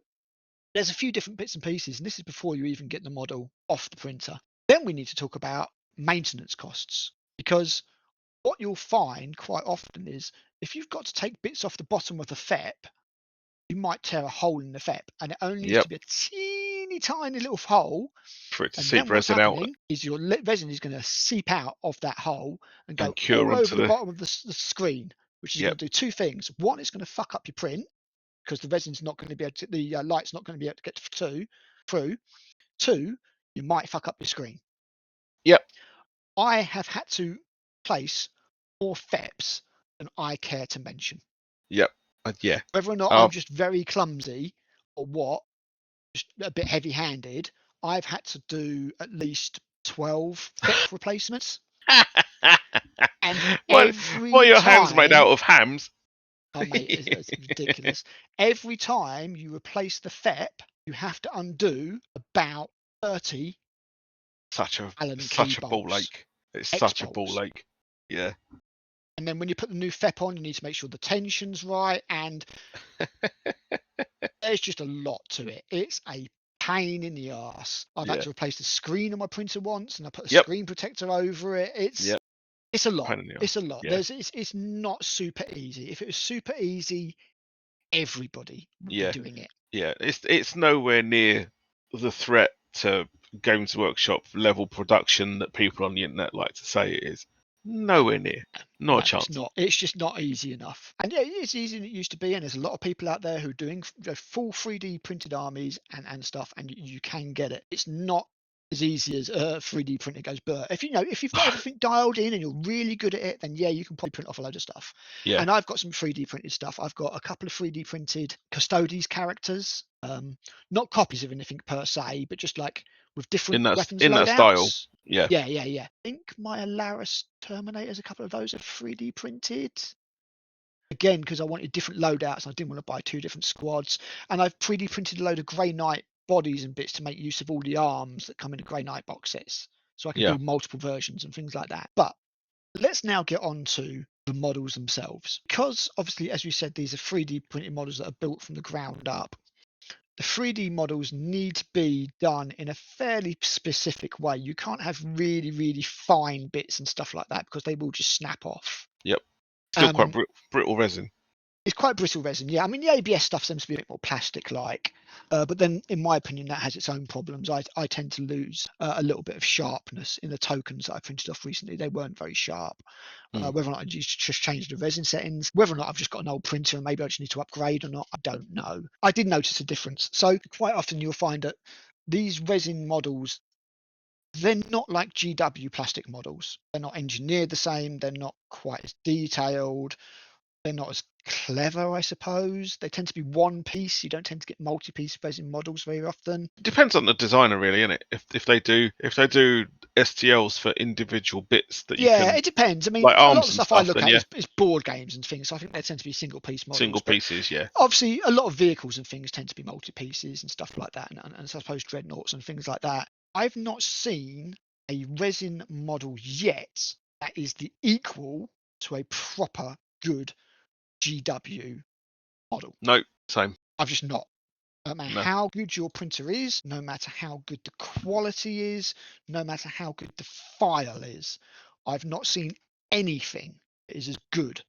there's a few different bits and pieces, and this is before you even get the model off the printer. Then we need to talk about maintenance costs, because what you'll find quite often is if you've got to take bits off the bottom of the FEP, you might tear a hole in the FEP, and it only needs to be a teeny tiny little hole for it to and seep then what's resin out. happening is your resin is going to seep out of that hole and go cure all onto over the bottom of the screen, which is going to do two things. One, it's going to fuck up your print, because the resin's not going to be able to, the light's not going to be able to get through. Two, you might fuck up your screen. Yep. I have had to place more FEPs than I care to mention. Yep. Yeah. Whether or not I'm just very clumsy or what, just a bit heavy-handed, I've had to do at least 12 FEP replacements. And every what are your time, hands made out of hams? Oh mate, it's ridiculous. Every time you replace the FEP, you have to undo about 30 such a ball ache. It's such a ball ache. Yeah. And then when you put the new FEP on, you need to make sure the tension's right, and there's just a lot to it. It's a pain in the ass. I've had to replace the screen on my printer once, and I put a screen protector over it. It's a lot. It's a lot. Yeah. It's not super easy. If it was super easy, everybody would be doing it. Yeah, it's nowhere near the threat to Games Workshop level production that people on the internet like to say it is. Nowhere near. Not a chance. It's not. It's just not easy enough. And yeah, it's easier than it used to be. And there's a lot of people out there who are doing full 3D printed armies and stuff, and you can get it. It's not as easy as 3D printing goes. But if you've got everything dialed in and you're really good at it, then yeah, you can probably print off a load of stuff. Yeah. And I've got some 3D printed stuff. I've got a couple of 3D printed custodes characters, not copies of anything per se, but just like with different weapons in loadouts. that style. Yeah. I think my Alaris Terminators, a couple of those are 3D printed. Again, because I wanted different loadouts, I didn't want to buy two different squads. And I've 3D printed a load of Grey Knight bodies and bits to make use of all the arms that come in the Grey Knight box sets. So I can do multiple versions and things like that. But let's now get on to the models themselves. Because obviously, as we said, these are 3D printed models that are built from the ground up. The 3D models need to be done in a fairly specific way. You can't have really, really fine bits and stuff like that, because they will just snap off. Yep. Still quite brittle resin. It's quite brittle resin, yeah. I mean, the ABS stuff seems to be a bit more plastic-like, but then, in my opinion, that has its own problems. I tend to lose a little bit of sharpness in the tokens that I printed off recently. They weren't very sharp. Whether or not I just changed the resin settings, whether or not I've just got an old printer and maybe I just need to upgrade or not, I don't know. I did notice a difference. So quite often you'll find that these resin models, they're not like GW plastic models. They're not engineered the same. They're not quite as detailed. They're not as clever, I suppose. They tend to be one piece. You don't tend to get multi-piece resin models very often. Depends on the designer, really, isn't it? If they do STLs for individual bits that you Yeah, can, it depends. I mean, like a lot of arms the and stuff I stuff. look Then at yeah, is board games and things. So I think they tend to be single piece models. single But pieces. Yeah, obviously, a lot of vehicles and things tend to be multi pieces and stuff like that. And I suppose dreadnoughts and things like that. I've not seen a resin model yet that is the equal to a proper good GW model. no, same. I've just not. No matter No, how good your printer is, no matter how good the quality is, no matter how good the file is, I've not seen anything that is as good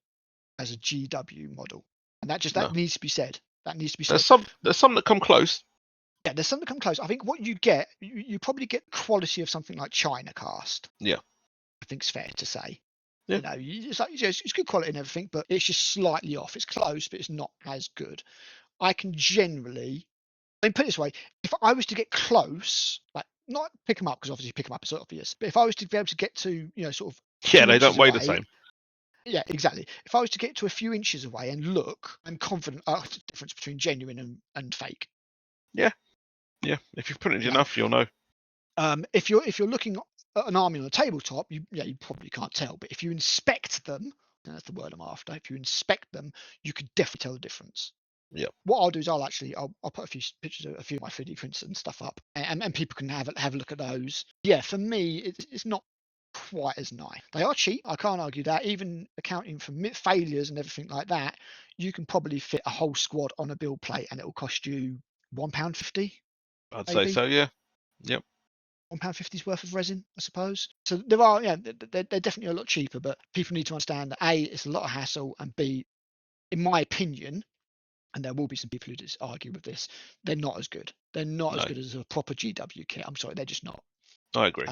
as a GW model. And that no. needs to be said. That needs to be There's said. some that come close. Yeah, there's some that come close. I think what you get, you probably get quality of something like China Cast. Yeah, I think it's fair to say. yeah, You know, it's like it's good quality and everything, but it's just slightly off. It's close, but it's not as good. I can generally, I mean, put it this way: if I was to get close, like not pick them up because obviously pick them up is obvious, but if I was to be able to get to, sort of a yeah. few They don't inches weigh the away, same. yeah, exactly. If I was to get to a few inches away and look, I'm confident. The difference between genuine and fake. Yeah, yeah. If you've printed You know, enough, you'll know. if you're looking at an army on a tabletop, you probably can't tell. But if you inspect them, and that's the word I'm after. If you inspect them, you could definitely tell the difference. Yeah, What I'll do is I'll put a few pictures of a few of my 3D prints and stuff up, and people can have a look at those. Yeah, for me, it's not quite as nice. They are cheap. I can't argue that. Even accounting for failures and everything like that, you can probably fit a whole squad on a build plate, and it will cost you £1.50, I'd say maybe. so. Yeah, yep. £1.50's worth of resin, I suppose. So there are, yeah, they're definitely a lot cheaper, but people need to understand that A, it's a lot of hassle, and B, in my opinion, and there will be some people who just argue with this, they're not as good. They're not as No, good as a proper GW kit. I'm sorry, they're just not. I agree.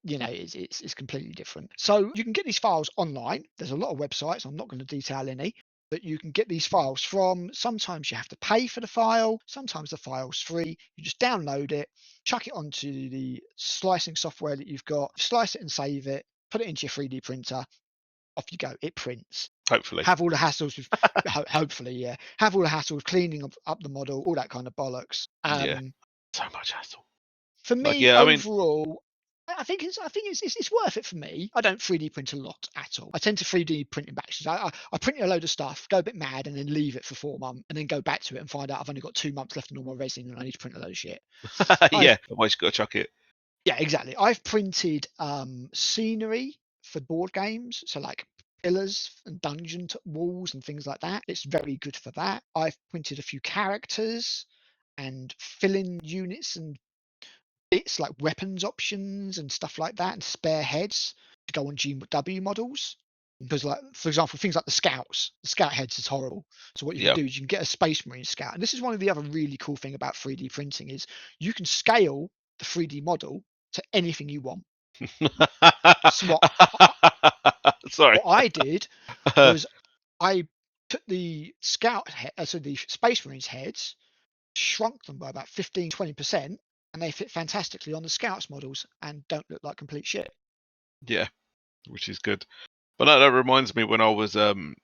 It's completely different. So you can get these files online. There's a lot of websites. I'm not going to detail any, but you can get these files from. Sometimes you have to pay for the file. Sometimes the file's free. You just download it, chuck it onto the slicing software that you've got, slice it and save it, put it into your 3D printer. Off you go. It prints. Hopefully. Have all the hassles with, hopefully, yeah. Have all the hassles cleaning up the model, all that kind of bollocks. Yeah. So much hassle. For Like, me, yeah. I mean, overall, I think it's worth it for me. I don't 3D print a lot at all. I tend to 3D print in batches. I print a load of stuff, go a bit mad, and then leave it for 4 months, and then go back to it and find out I've only got 2 months left on all my resin, and I need to print a load of shit. I've yeah. Otherwise, you got to chuck it. Yeah, exactly. I've printed scenery for board games, so like pillars and dungeon walls and things like that. It's very good for that. I've printed a few characters and fill-in units and bits like weapons options and stuff like that, and spare heads to go on GW models. Because, like, for example, things like the scout heads is horrible. So what you can Yeah. do is you can get a Space Marine scout, and this is one of the other really cool thing about 3D printing is you can scale the 3D model to anything you want. So Sorry. what I did was I took the so the Space Marines heads, shrunk them by about 15-20%, and they fit fantastically on the Scouts models and don't look like complete shit. Yeah, which is good. But that reminds me when I was 3D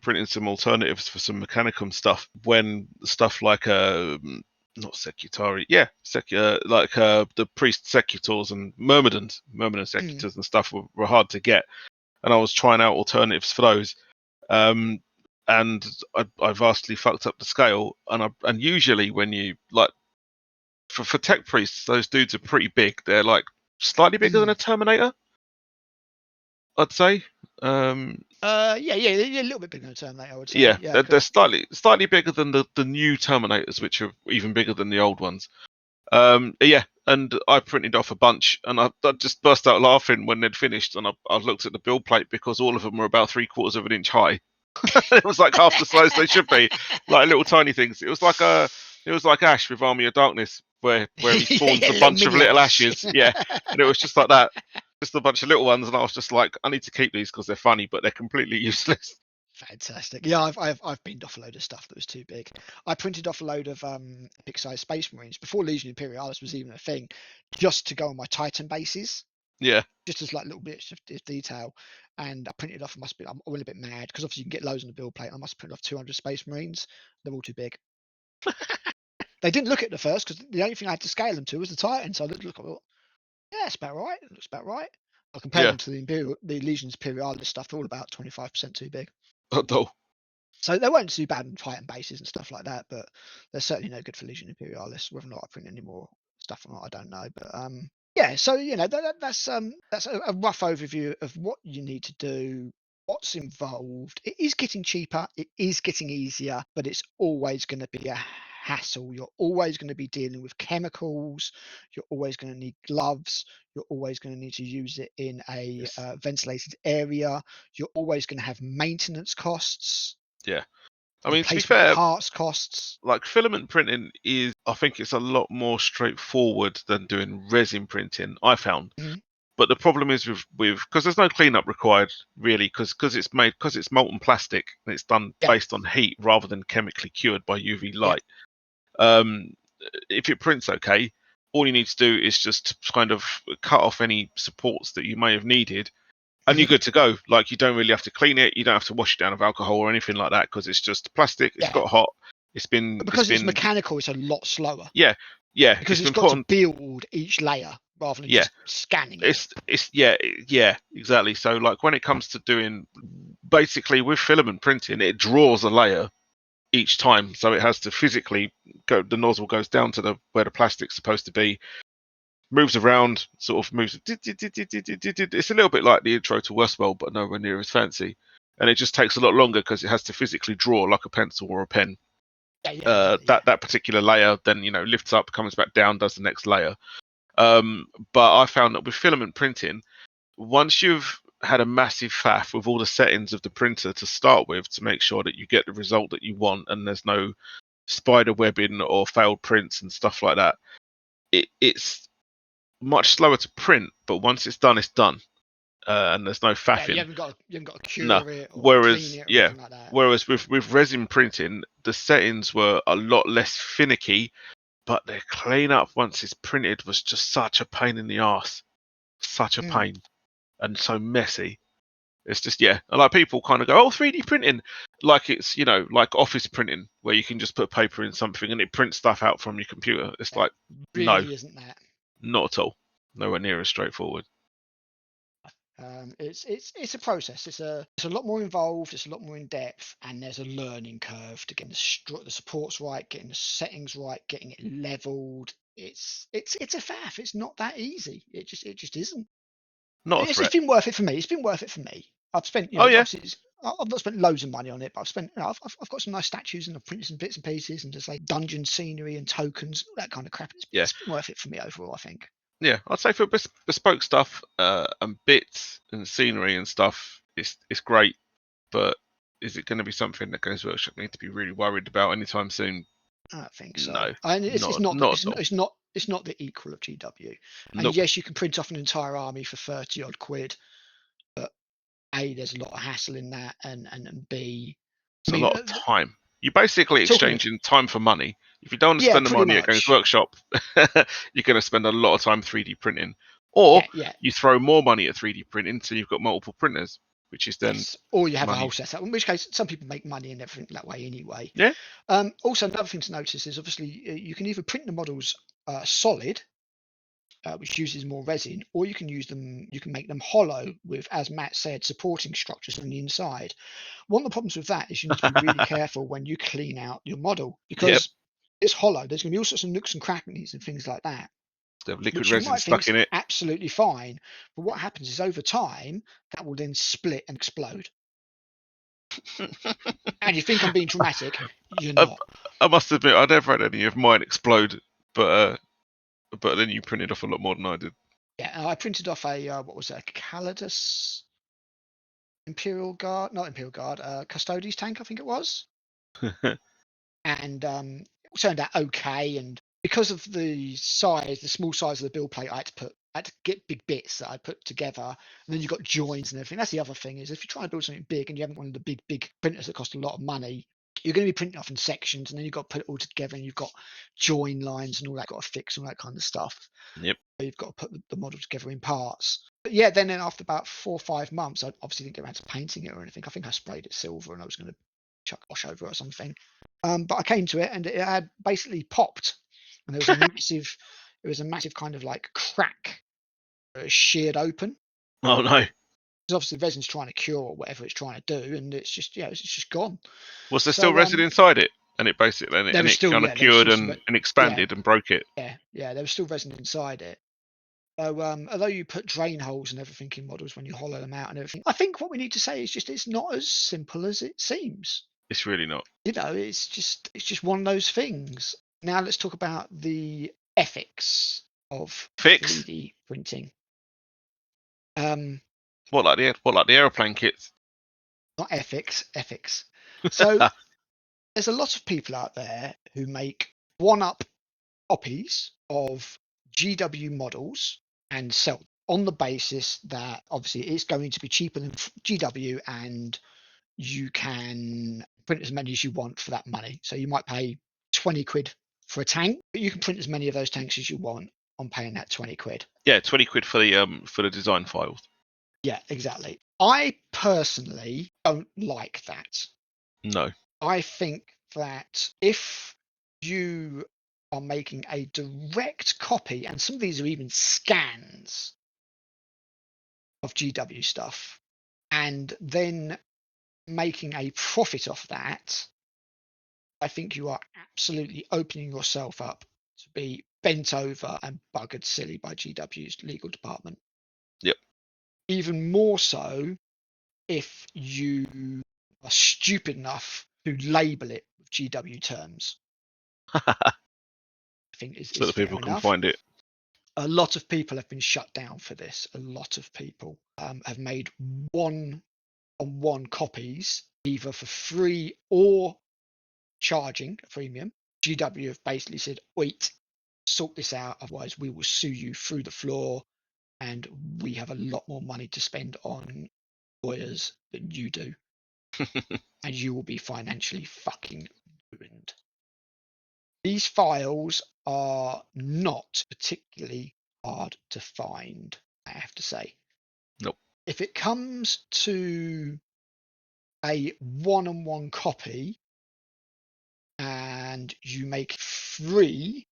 printing some alternatives for some Mechanicum stuff. When stuff like not Secutari, yeah, the priest Secutors and Myrmidons, Secutors and stuff were hard to get, and I was trying out alternatives for those. And I vastly fucked up the scale, and usually when you like for tech priests, those dudes are pretty big. They're like slightly bigger than a Terminator, I'd say. Yeah, a little bit bigger than a Terminator, I would say. Yeah, Yeah, they're slightly bigger than the new Terminators, which are even bigger than the old ones. Yeah, and I printed off a bunch, and I just burst out laughing when they'd finished, and I looked at the build plate because all of them were about 3/4 of an inch high. It was like half the size they should be, like little tiny things. It was like Ash with Army of Darkness, where he spawns a little bunch of mini little Ash. ashes. Yeah, and it was just like that, just a bunch of little ones, and I was just like, I need to keep these because they're funny, but they're completely useless. Fantastic. Yeah, I've binned off a load of stuff that was too big. I printed off a load of epic size Space Marines before Legion Imperialis was even a thing, just to go on my Titan bases, Yeah, just as like little bits of detail. And I printed off. I'm a bit mad because obviously you can get loads on the build plate. I must have printed off 200 Space Marines. They're all too big. They didn't look at the first because the only thing I had to scale them to was the Titan. So I look, Yeah, it's about right. It looks about right. I compare Yeah. them to the Legions Imperialis stuff. They're all about 25% too big. Dull. So they weren't too bad in fighting bases and stuff like that, but they're certainly no good for Legion Imperialis. Whether or not I print any more stuff or not, I don't know. But yeah. So that's a rough overview of what you need to do, what's involved. It is getting cheaper. It is getting easier, but it's always going to be a hassle. You're always going to be dealing with chemicals. You're always going to need gloves. You're always going to need to use it in a It's, ventilated area. You're always going to have maintenance costs, yeah. I mean, to be replacement fair, parts costs. like filament printing is, I think it's a lot more straightforward than doing resin printing, I found. Mhm. But the problem is with because there's no cleanup required really, because it's molten plastic and it's done Yeah, based on heat rather than chemically cured by UV yeah, light. Um, if it prints okay, all you need to do is just kind of cut off any supports that you may have needed, and you're mhm, good to go. Like, you don't really have to clean it, you don't have to wash it down with alcohol or anything like that, because it's just plastic. It's yeah. got hot. But It's because it's been mechanical, it's a lot slower yeah, yeah. because It's it's been got put to on. build each layer rather than Yeah, just scanning it. it's yeah, exactly. So like when it comes to doing, basically with filament printing, it draws a layer each time, so it has to physically go. The nozzle goes down to the where the plastic's supposed to be, moves around, sort of moves. It's a little bit like the intro to Westworld, but nowhere near as fancy. And it just takes a lot longer because it has to physically draw like a pencil or a pen. Yeah, yeah, exactly. Yeah, That particular layer then lifts up, comes back down, does the next layer. But I found that with filament printing, once you've had a massive faff with all the settings of the printer to start with to make sure that you get the result that you want and there's no spider webbing or failed prints and stuff like that, it's much slower to print, but once it's done, it's done. And there's no yeah. faffing. You haven't got to No. cure it or clean Whereas, it or yeah, anything like that. whereas with resin printing, the settings were a lot less finicky, but the cleanup once it's printed was just such a pain in the ass. Such a Mm. pain and so messy. It's just, yeah. And like, people kind of go, oh, 3D printing, like it's like office printing where you can just put paper in something and it prints stuff out from your computer. It's Yeah, like, no, really isn't that. not at all. Nowhere near as straightforward. It's a process. It's a lot more involved. It's a lot more in depth, and there's a learning curve to getting the supports right, getting the settings right, getting it leveled. It's a faff. It's not that easy. It just isn't. Not a It's threat. been worth it for me. It's been worth it for me. I've spent, Oh yeah, obviously, I've not spent loads of money on it, but I've spent, I've got some nice statues and I've printed some bits and pieces and just like dungeon scenery and tokens, all that kind of crap. yeah, It's been worth it for me overall, I think. yeah. I'd say for bespoke stuff and bits and scenery and stuff, it's great. But is it going to be something that Games Workshop need to be really worried about anytime soon? I don't think so. No, And not at all. it's not the equal of GW. And Nope. yes, you can print off an entire army for 30 odd quid, but A, there's a lot of hassle in that, and B, I It's a mean, lot of time. You're basically talking, exchanging time for money. If you don't want to yeah, spend the pretty money at Games much. Workshop, you're going to spend a lot of time 3D printing. Or Yeah, yeah. you throw more money at 3D printing so you've got multiple printers, which is then Yes, or you have a money. whole setup. In which case, some people make money and everything that way anyway. Yeah, Also, another thing to notice is obviously you can either print the models solid, which uses more resin, or you can use them. You can make them hollow with, as Matt said, supporting structures on the inside. One of the problems with that is you need to be really careful when you clean out your model yep. because it's hollow. There's going to be all sorts of nooks and crannies and things like that, They have liquid which you resin might think stuck is in it. absolutely fine. But what happens is over time that will then split and explode. And you think I'm being dramatic, you're I, not. I must admit, I never had any of mine explode, but then you printed off a lot more than I did. Yeah, and I printed off a what was it, a Calidus Imperial Guard, not Imperial Guard, Custodes tank, I think it was, and it turned out okay. And because of the size, the small size of the build plate, I had to get big bits that I put together, and then you've got joins and everything. That's the other thing is if you try to build something big and you haven't one of the big printers that cost a lot of money, you're going to be printing off in sections, and then you've got to put it all together, and you've got join lines and all that, got to fix all that kind of stuff. Yep. You've got to put the model together in parts. But yeah, then after about 4 or 5 months, I obviously didn't get around to painting it or anything. I think I sprayed it silver and I was going to chuck wash over it or something. But I came to it and it had basically popped, and there was a massive, it was a massive kind of like crack sheared open. Oh no. Because obviously the resin's trying to cure or whatever it's trying to do, and it's just it's just gone. Was there So, still resin inside it? And it basically there was still kind of there was cured still and expanded and broke it. yeah, there was still resin inside it. So although you put drain holes and everything in models when you hollow them out and everything, I think what we need to say is just it's not as simple as it seems. It's really not. It's just one of those things. Now let's talk about the ethics of 3D printing. What like the aeroplane kits? Not ethics. So there's a lot of people out there who make one-up copies of GW models and sell on the basis that obviously it's going to be cheaper than GW, and you can print as many as you want for that money. So you might pay 20 quid for a tank, but you can print as many of those tanks as you want on paying that 20 quid. Yeah, 20 quid for the design files. Yeah, exactly. I personally don't like that. No. I think that if you are making a direct copy, and some of these are even scans of GW stuff, and then making a profit off that, I think you are absolutely opening yourself up to be bent over and buggered silly by GW's legal department. Yep. Even more so if you are stupid enough to label it with GW terms. I think is So that fair people can enough. find it. A lot of people have been shut down for this. A lot of people have made one-on-one copies, either for free or charging a premium. GW have basically said, wait, sort this out, otherwise we will sue you through the floor, and we have a lot more money to spend on lawyers than you do, and you will be financially fucking ruined. These files are not particularly hard to find, I have to say. Nope. If it comes to a one-on-one copy and you make free,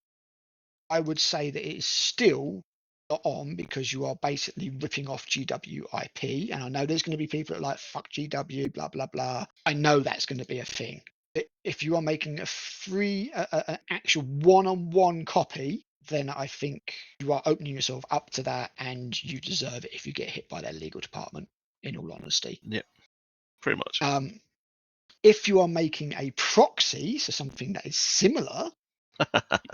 I would say that it is still not on, because you are basically ripping off GW IP. And I know there's going to be people that are like, fuck GW, blah, blah, blah. I know that's going to be a thing. If you are making a free, an actual one-on-one copy, then I think you are opening yourself up to that, and you deserve it if you get hit by their legal department, in all honesty. Yeah, pretty much. If you are making a proxy, so something that is similar,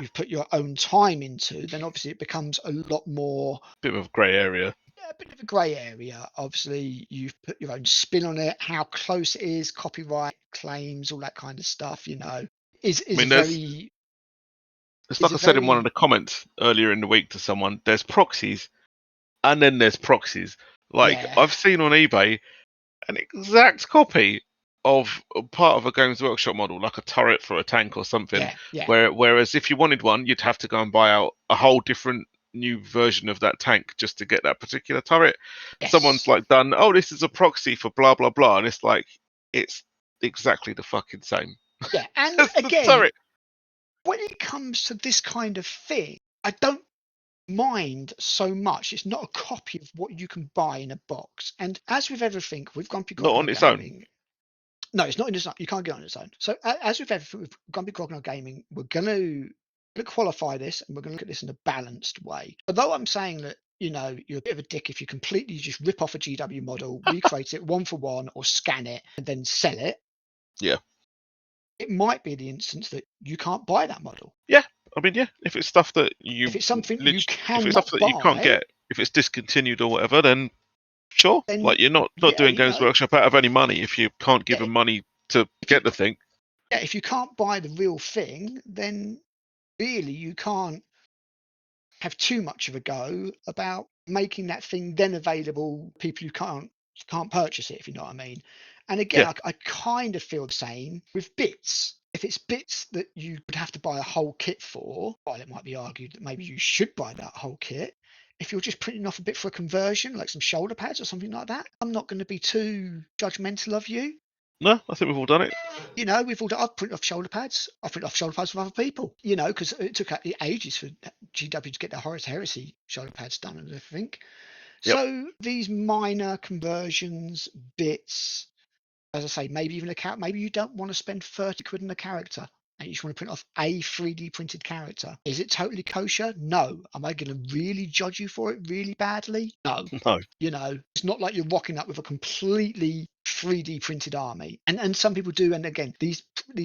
you've put your own time into, then obviously it becomes a lot more Bit of a grey area. a bit of a grey area. Obviously, you've put your own spin on it, how close it is, copyright claims, all that kind of stuff. Is I mean, very. It's like I said in one of the comments earlier in the week to someone. There's proxies, and then there's proxies. Like Yeah. I've seen on eBay an exact copy of part of a Games Workshop model, like a turret for a tank or something. Yeah. Whereas if you wanted one, you'd have to go and buy out a whole different new version of that tank just to get that particular turret. Yes. Someone's like done, oh, this is a proxy for blah blah blah, and it's like it's exactly the fucking same. Yeah, and again, turret. When it comes to this kind of thing, I don't mind so much. It's not a copy of what you can buy in a box. And as with everything, with Grumpy Not on Grognard its own. Gaming, no, it's not in its own. You can't get on its own. So as with everything with Grumpy Grognard Gaming, we're going to qualify this, and we're going to look at this in a balanced way. Although I'm saying that, you're a bit of a dick if you completely just rip off a GW model, recreate it one for one, or scan it and then sell it. Yeah. It might be the instance that you can't buy that model. Yeah, I mean, yeah. If it's stuff that if it's something you if it's stuff that you can't get, if it's discontinued or whatever, then sure. Then, like you're not doing Games Workshop out of any money if you can't give them money to get the thing. Yeah, if you can't buy the real thing, then really you can't have too much of a go about making that thing then available to people who can't purchase it, if you know what I mean. And again, Yeah. I kind of feel the same with bits. If it's bits that you would have to buy a whole kit for, while it might be argued that maybe you should buy that whole kit, if you're just printing off a bit for a conversion, like some shoulder pads or something like that, I'm not going to be too judgmental of you. No, I think we've all done it. You know, we've all done. I've printed off shoulder pads. I've printed off shoulder pads from other people. You know, because it took ages for GW to get the Horus Heresy shoulder pads done and everything. Yep. So these minor conversions, bits, as I say, maybe even a character. Maybe you don't want to spend 30 quid on a character and you just want to print off a 3D printed character. Is it totally kosher? No. Am I going to really judge you for it really badly? No. No. You know, it's not like you're rocking up with a completely 3D printed army. And some people do. And again, these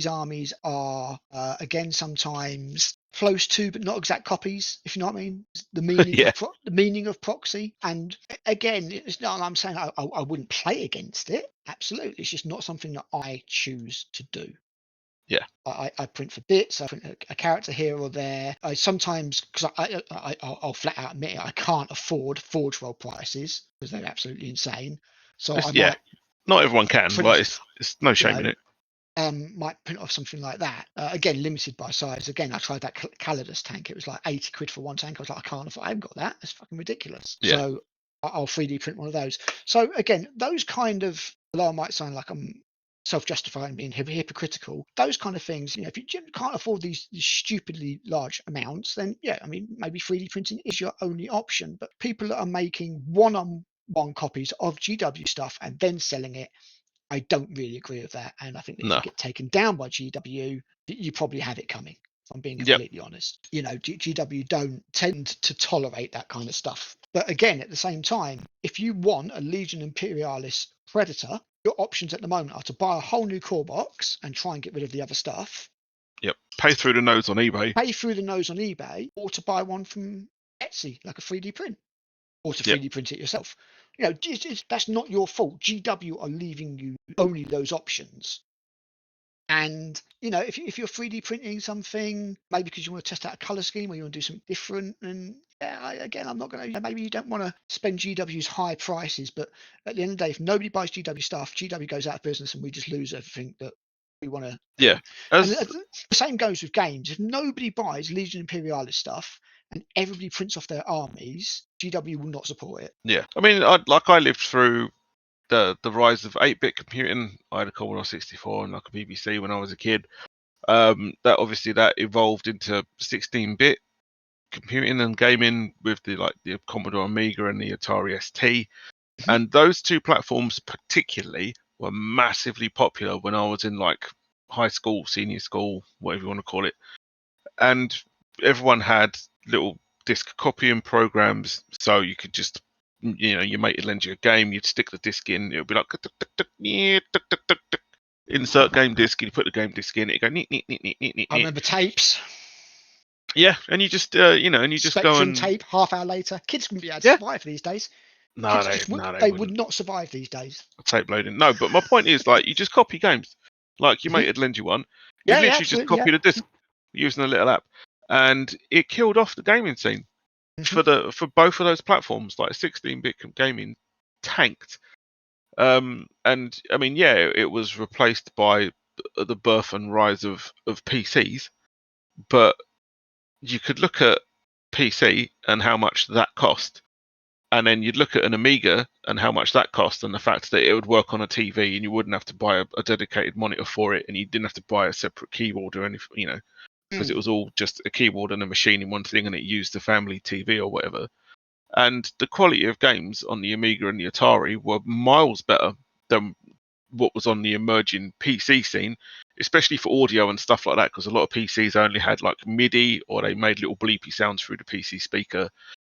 armies are, again, sometimes close to, but not exact copies, if you know what I mean. The meaning Yeah. of the meaning of proxy. And again, it's not. I'm saying I wouldn't play against it. Absolutely, it's just not something that I choose to do. Yeah. I print for bits. I print a character here or there. I sometimes, because I'll flat out admit it, I can't afford Forge World prices because they're absolutely insane. So I Yeah. might Not everyone can. print Like, off, it's no shame in it. might print off something like that. Again, limited by size. Again, I tried that Calidus tank. It was like 80 quid for one tank. I was like, I can't afford. I haven't got that. It's fucking ridiculous. Yeah. So I'll 3D print one of those. So again, those kind of, although I might sound like I'm self-justifying, being hypocritical, those kind of things. You know, if you can't afford these stupidly large amounts, then yeah, I mean, maybe 3D printing is your only option. But people that are making one-on-one copies of GW stuff and then selling it, I don't really agree with that. And I think that if No. you get taken down by GW, you probably have it coming. If I'm being Yep. completely honest. You know, GW don't tend to tolerate that kind of stuff. But again, at the same time, if you want a Legion Imperialis Predator, your options at the moment are to buy a whole new core box and try and get rid of the other stuff. Yep. Pay through the nose on eBay. Pay through the nose on eBay, or to buy one from Etsy, like a 3D print, or to 3D print it yourself. You know, that's not your fault. GW are leaving you only those options. And you know, if you're 3D printing something, maybe because you want to test out a color scheme or you want to do something different, and yeah, again, I'm not going to. Maybe you don't want to spend GW's high prices, but at the end of the day, if nobody buys GW stuff, GW goes out of business, and we just lose everything that we want to. Yeah. And the same goes with games. If nobody buys Legion Imperialis stuff and everybody prints off their armies, GW will not support it. Yeah. I mean, I lived through the rise of 8-bit computing. I had a Commodore 64 and like a BBC when I was a kid. That obviously that evolved into 16-bit computing and gaming with the Commodore Amiga and the Atari ST. And those two platforms particularly were massively popular when I was in like high school, senior school, whatever you want to call it. And everyone had little disk copying programs, so you could just, you know, your mate would lend you a game, you'd stick the disc in, it would be like insert game disc, and you put the game disc in, it go neat. I remember tapes. Yeah, and you just you know, and you just Spectrum go and tape. Half hour later, kids wouldn't be able to survive these days. no, Kids just they would wouldn't. not survive these days. Tape loading. No, but my point is, like, you just copy games. Like your mate would lend you one, you Yeah, literally just absolutely. copy the disc using a little app, and it killed off the gaming scene for both of those platforms. Like 16-bit gaming tanked. And I mean, yeah, it was replaced by the birth and rise of PCs, but you could look at PC and how much that cost, and then you'd look at an Amiga and how much that cost, and the fact that it would work on a TV and you wouldn't have to buy a dedicated monitor for it, and you didn't have to buy a separate keyboard or anything, you know, because it was all just a keyboard and a machine in one thing, and it used the family TV or whatever. And the quality of games on the Amiga and the Atari were miles better than what was on the emerging PC scene, especially for audio and stuff like that, because a lot of PCs only had like MIDI, or they made little bleepy sounds through the PC speaker.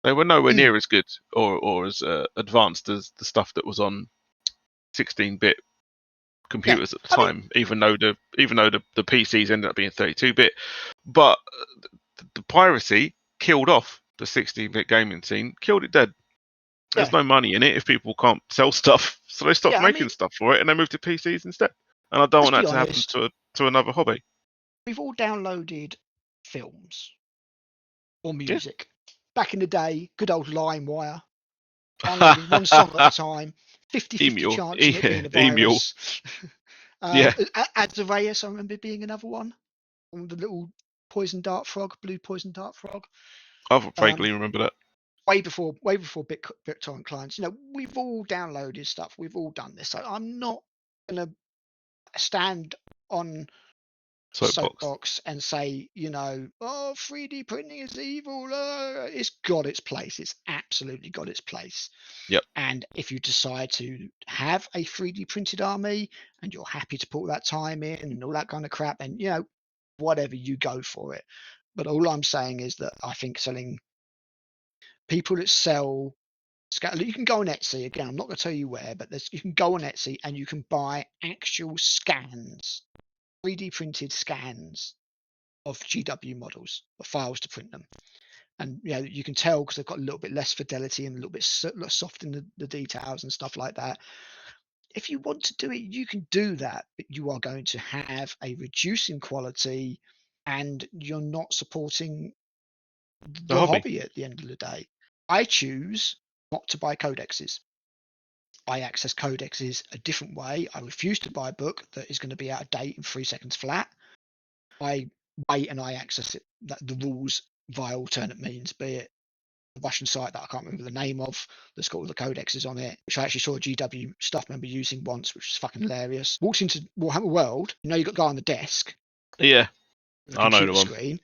They were nowhere near as good or as advanced as the stuff that was on 16-bit computers at the time. Even though the PCs ended up being 32-bit, but the piracy killed off the 16-bit gaming scene, killed it dead. There's no money in it if people can't sell stuff, so they stopped making stuff for it and they moved to PCs instead. And I don't want that to happen to another hobby. We've all downloaded films or music. Back in the day, good old LimeWire. Downloading one song at a time, 50-50 chance of it being a virus. Azarias, I remember being another one. The little poison dart frog, blue poison dart frog. I vaguely remember that. Way before BitTorrent clients. You know, we've all downloaded stuff. We've all done this. So I'm not gonna stand on soapbox and say, oh, 3D printing is evil. It's got its place. It's absolutely got its place. Yep. And if you decide to have a 3D printed army and you're happy to put that time in and all that kind of crap, and whatever, you go for it. But all I'm saying is that I think selling people that sell, you can go on Etsy again. I'm not going to tell you where, but you can go on Etsy and you can buy actual scans, 3D printed scans of GW models, or files to print them. And you can tell because they've got a little bit less fidelity and a little bit soft in the details and stuff like that. If you want to do it, you can do that, but you are going to have a reducing quality and you're not supporting the hobby at the end of the day. I choose not to buy codexes. I access codexes a different way. I refuse to buy a book that is going to be out of date in 3 seconds flat. I wait and I access it, the rules via alternate means, be it a Russian site that I can't remember the name of that's got all the codexes on it, which I actually saw a GW staff member using once, which was fucking hilarious. Walked into Warhammer World, you've got a guy on the desk. Yeah, with a computer screen.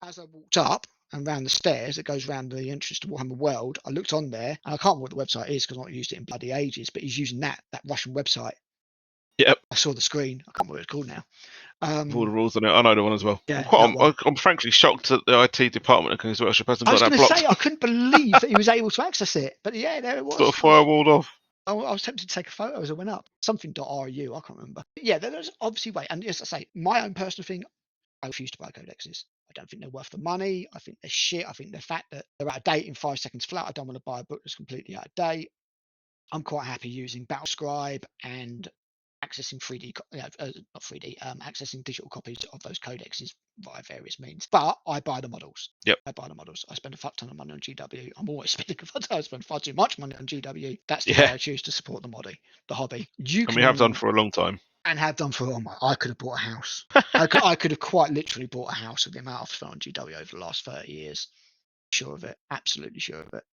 As I walked up and round the stairs that goes round the entrance to Warhammer World, I looked on there, and I can't remember what the website is because I've not used it in bloody ages, but he's using that Russian website. Yep. I saw the screen. I can't remember what it's called now. With all the rules on it. I know the one as well. Yeah, I'm frankly shocked that the IT department at King's Workshop hasn't got that blocked. I was going to say, I couldn't believe that he was able to access it. But yeah, there it was. Got a firewalled off. I was tempted to take a photo as I went up. Something.ru, I can't remember. But yeah, there's obviously way. And as I say, my own personal thing, I refuse to buy codexes. I don't think they're worth the money. I think they're shit. I think the fact that they're out of date in 5 seconds flat, I don't want to buy a book that's completely out of date. I'm quite happy using Battlescribe and accessing 3D, not 3D, accessing digital copies of those codexes via various means. But I buy the models. Yep. I buy the models. I spend a fuck ton of money on GW. I'm always spending a fuck ton. I spend far too much money on GW. That's the way I choose to support the hobby. We have done for a long time. And have done for I could have bought a house. I could have quite literally bought a house with the amount I've spent on GW over the last 30 years. Sure of it. Absolutely sure of it.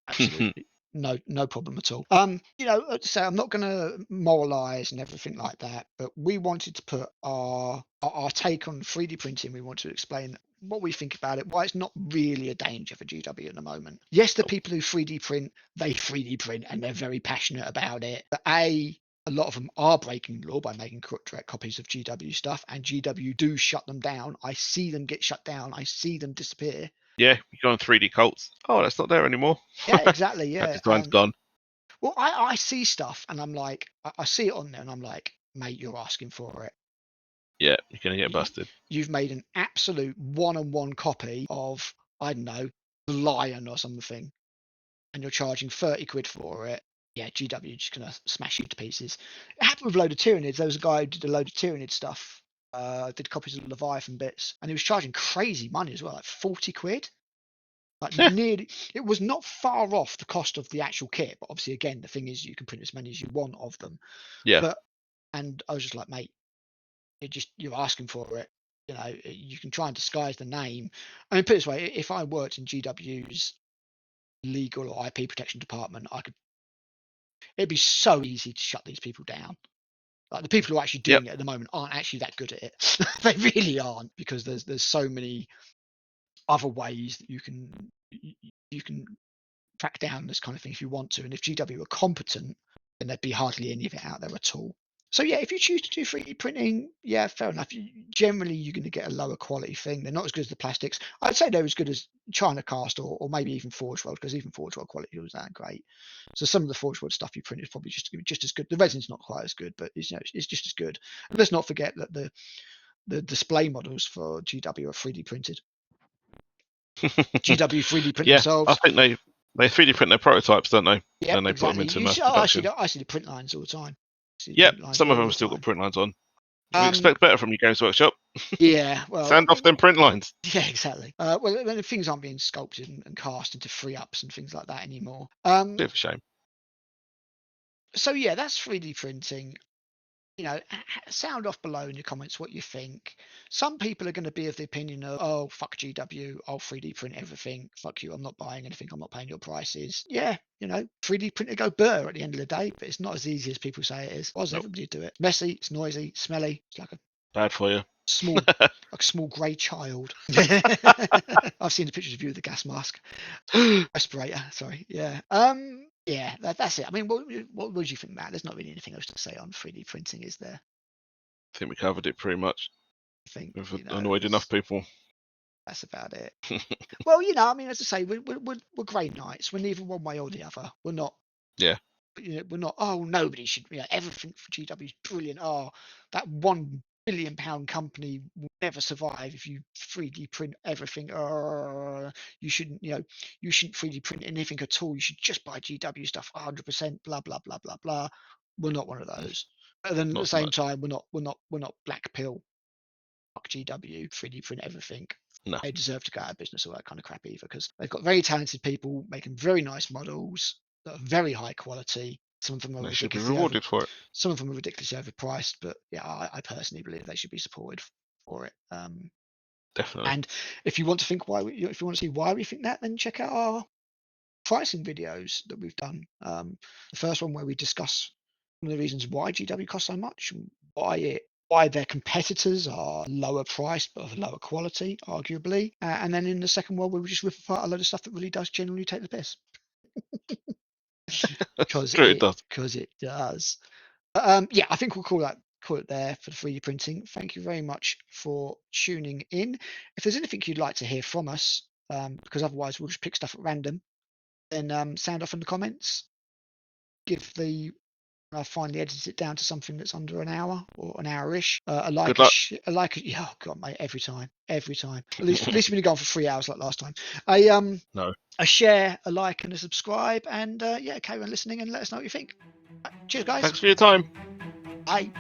Absolutely. No problem at all. So I'm not going to moralize and everything like that, but we wanted to put our take on 3D printing. We want to explain what we think about it, why it's not really a danger for GW at the moment. Yes, the people who 3D print, they 3D print and they're very passionate about it. But a lot of them are breaking the law by making direct copies of GW stuff, and GW do shut them down. I see them get shut down. I see them disappear. Yeah, you go on 3D cults. Oh, that's not there anymore. Yeah, exactly. Yeah, that design's gone. Well, I see stuff and I'm like, I see it on there and I'm like, mate, you're asking for it. Yeah, you're gonna get busted. You've made an absolute one-on-one copy of, I don't know, Lion or something, and you're charging 30 quid for it. Yeah, GW just gonna smash you to pieces. It happened with a load of Tyranids. There was a guy who did a load of Tyranid stuff, did copies of Leviathan bits, and he was charging crazy money as well, like 40 quid. Nearly, it was not far off the cost of the actual kit, but obviously, again, the thing is, you can print as many as you want of them. Yeah. And I was just like, mate, you're asking for it. You can try and disguise the name. I mean, put it this way: if I worked in GW's legal or IP protection department, it'd be so easy to shut these people down. Like the people who are actually doing it at the moment aren't actually that good at it. They really aren't, because there's so many other ways that you can track down this kind of thing if you want to. And if GW were competent, then there'd be hardly any of it out there at all. So yeah, if you choose to do 3D printing, yeah, fair enough. Generally, you're going to get a lower quality thing. They're not as good as the plastics. I'd say they're as good as China Cast or maybe even Forge World, because even Forge World quality was that great. So some of the Forge World stuff you print is probably just as good. The resin's not quite as good, but it's just as good. And let's not forget that the display models for GW are 3D printed. GW 3D print themselves. I think they 3D print their prototypes, don't they? Yeah, and they exactly. put them into mass production. I see the print lines all the time. Yeah, some of them have still got print lines on. We expect better from your Games Workshop. Yeah, well, sand off them print lines. Yeah, exactly. Well, things aren't being sculpted and cast into free ups and things like that anymore. Bit of a shame. So yeah, that's 3D printing. sound off below in your comments what you think. Some people are going to be of the opinion of, oh, fuck GW, I'll 3D print everything. Fuck you, I'm not buying anything, I'm not paying your prices. Yeah, 3D printer go burr at the end of the day, but it's not as easy as people say it is. Why does everybody do it? Messy, it's noisy, smelly. It's like a bad for you. small grey child. I've seen the pictures of you with the gas mask. Respirator, sorry. Yeah. Yeah, that's it. I mean, what would you think, Matt? There's not really anything else to say on 3D printing, is there? I think we covered it pretty much. I think we've annoyed enough people. That's about it. Well, I mean, as I say, we're grey knights. We're neither one way or the other. We're not. Yeah. We're not. Oh, nobody should. Everything for GW is brilliant. Oh, that £1 billion company will never survive if you 3D print everything. You shouldn't. You shouldn't 3D print anything at all. You should just buy GW stuff 100%. Blah blah blah blah blah. We're not one of those. But then at the same time, we're not black pill. Fuck GW, 3D print everything. No. They deserve to go out of business, all that kind of crap either, because they've got very talented people making very nice models that are very high quality. Some of them are should be rewarded for it. Some of them are ridiculously overpriced, but yeah, I personally believe they should be supported for it. Definitely. And if you want to think if you want to see why we think that, then check out our pricing videos that we've done. The first one where we discuss one of the reasons why GW costs so much, why their competitors are lower priced but of lower quality, arguably. And then in the second one, we just rip apart a load of stuff that really does genuinely take the piss. Because it does. Yeah, I think we'll call it there for the 3D printing. Thank you very much for tuning in. If there's anything you'd like to hear from us, because otherwise we'll just pick stuff at random, then sound off in the comments. I'll finally edit it down to something that's under an hour or an hour-ish. Yeah, oh God, mate, every time. At least we're gonna go on for 3 hours like last time. A share, a like, and a subscribe, and yeah, carry on listening and let us know what you think. Right, cheers, guys. Thanks for your time. Bye.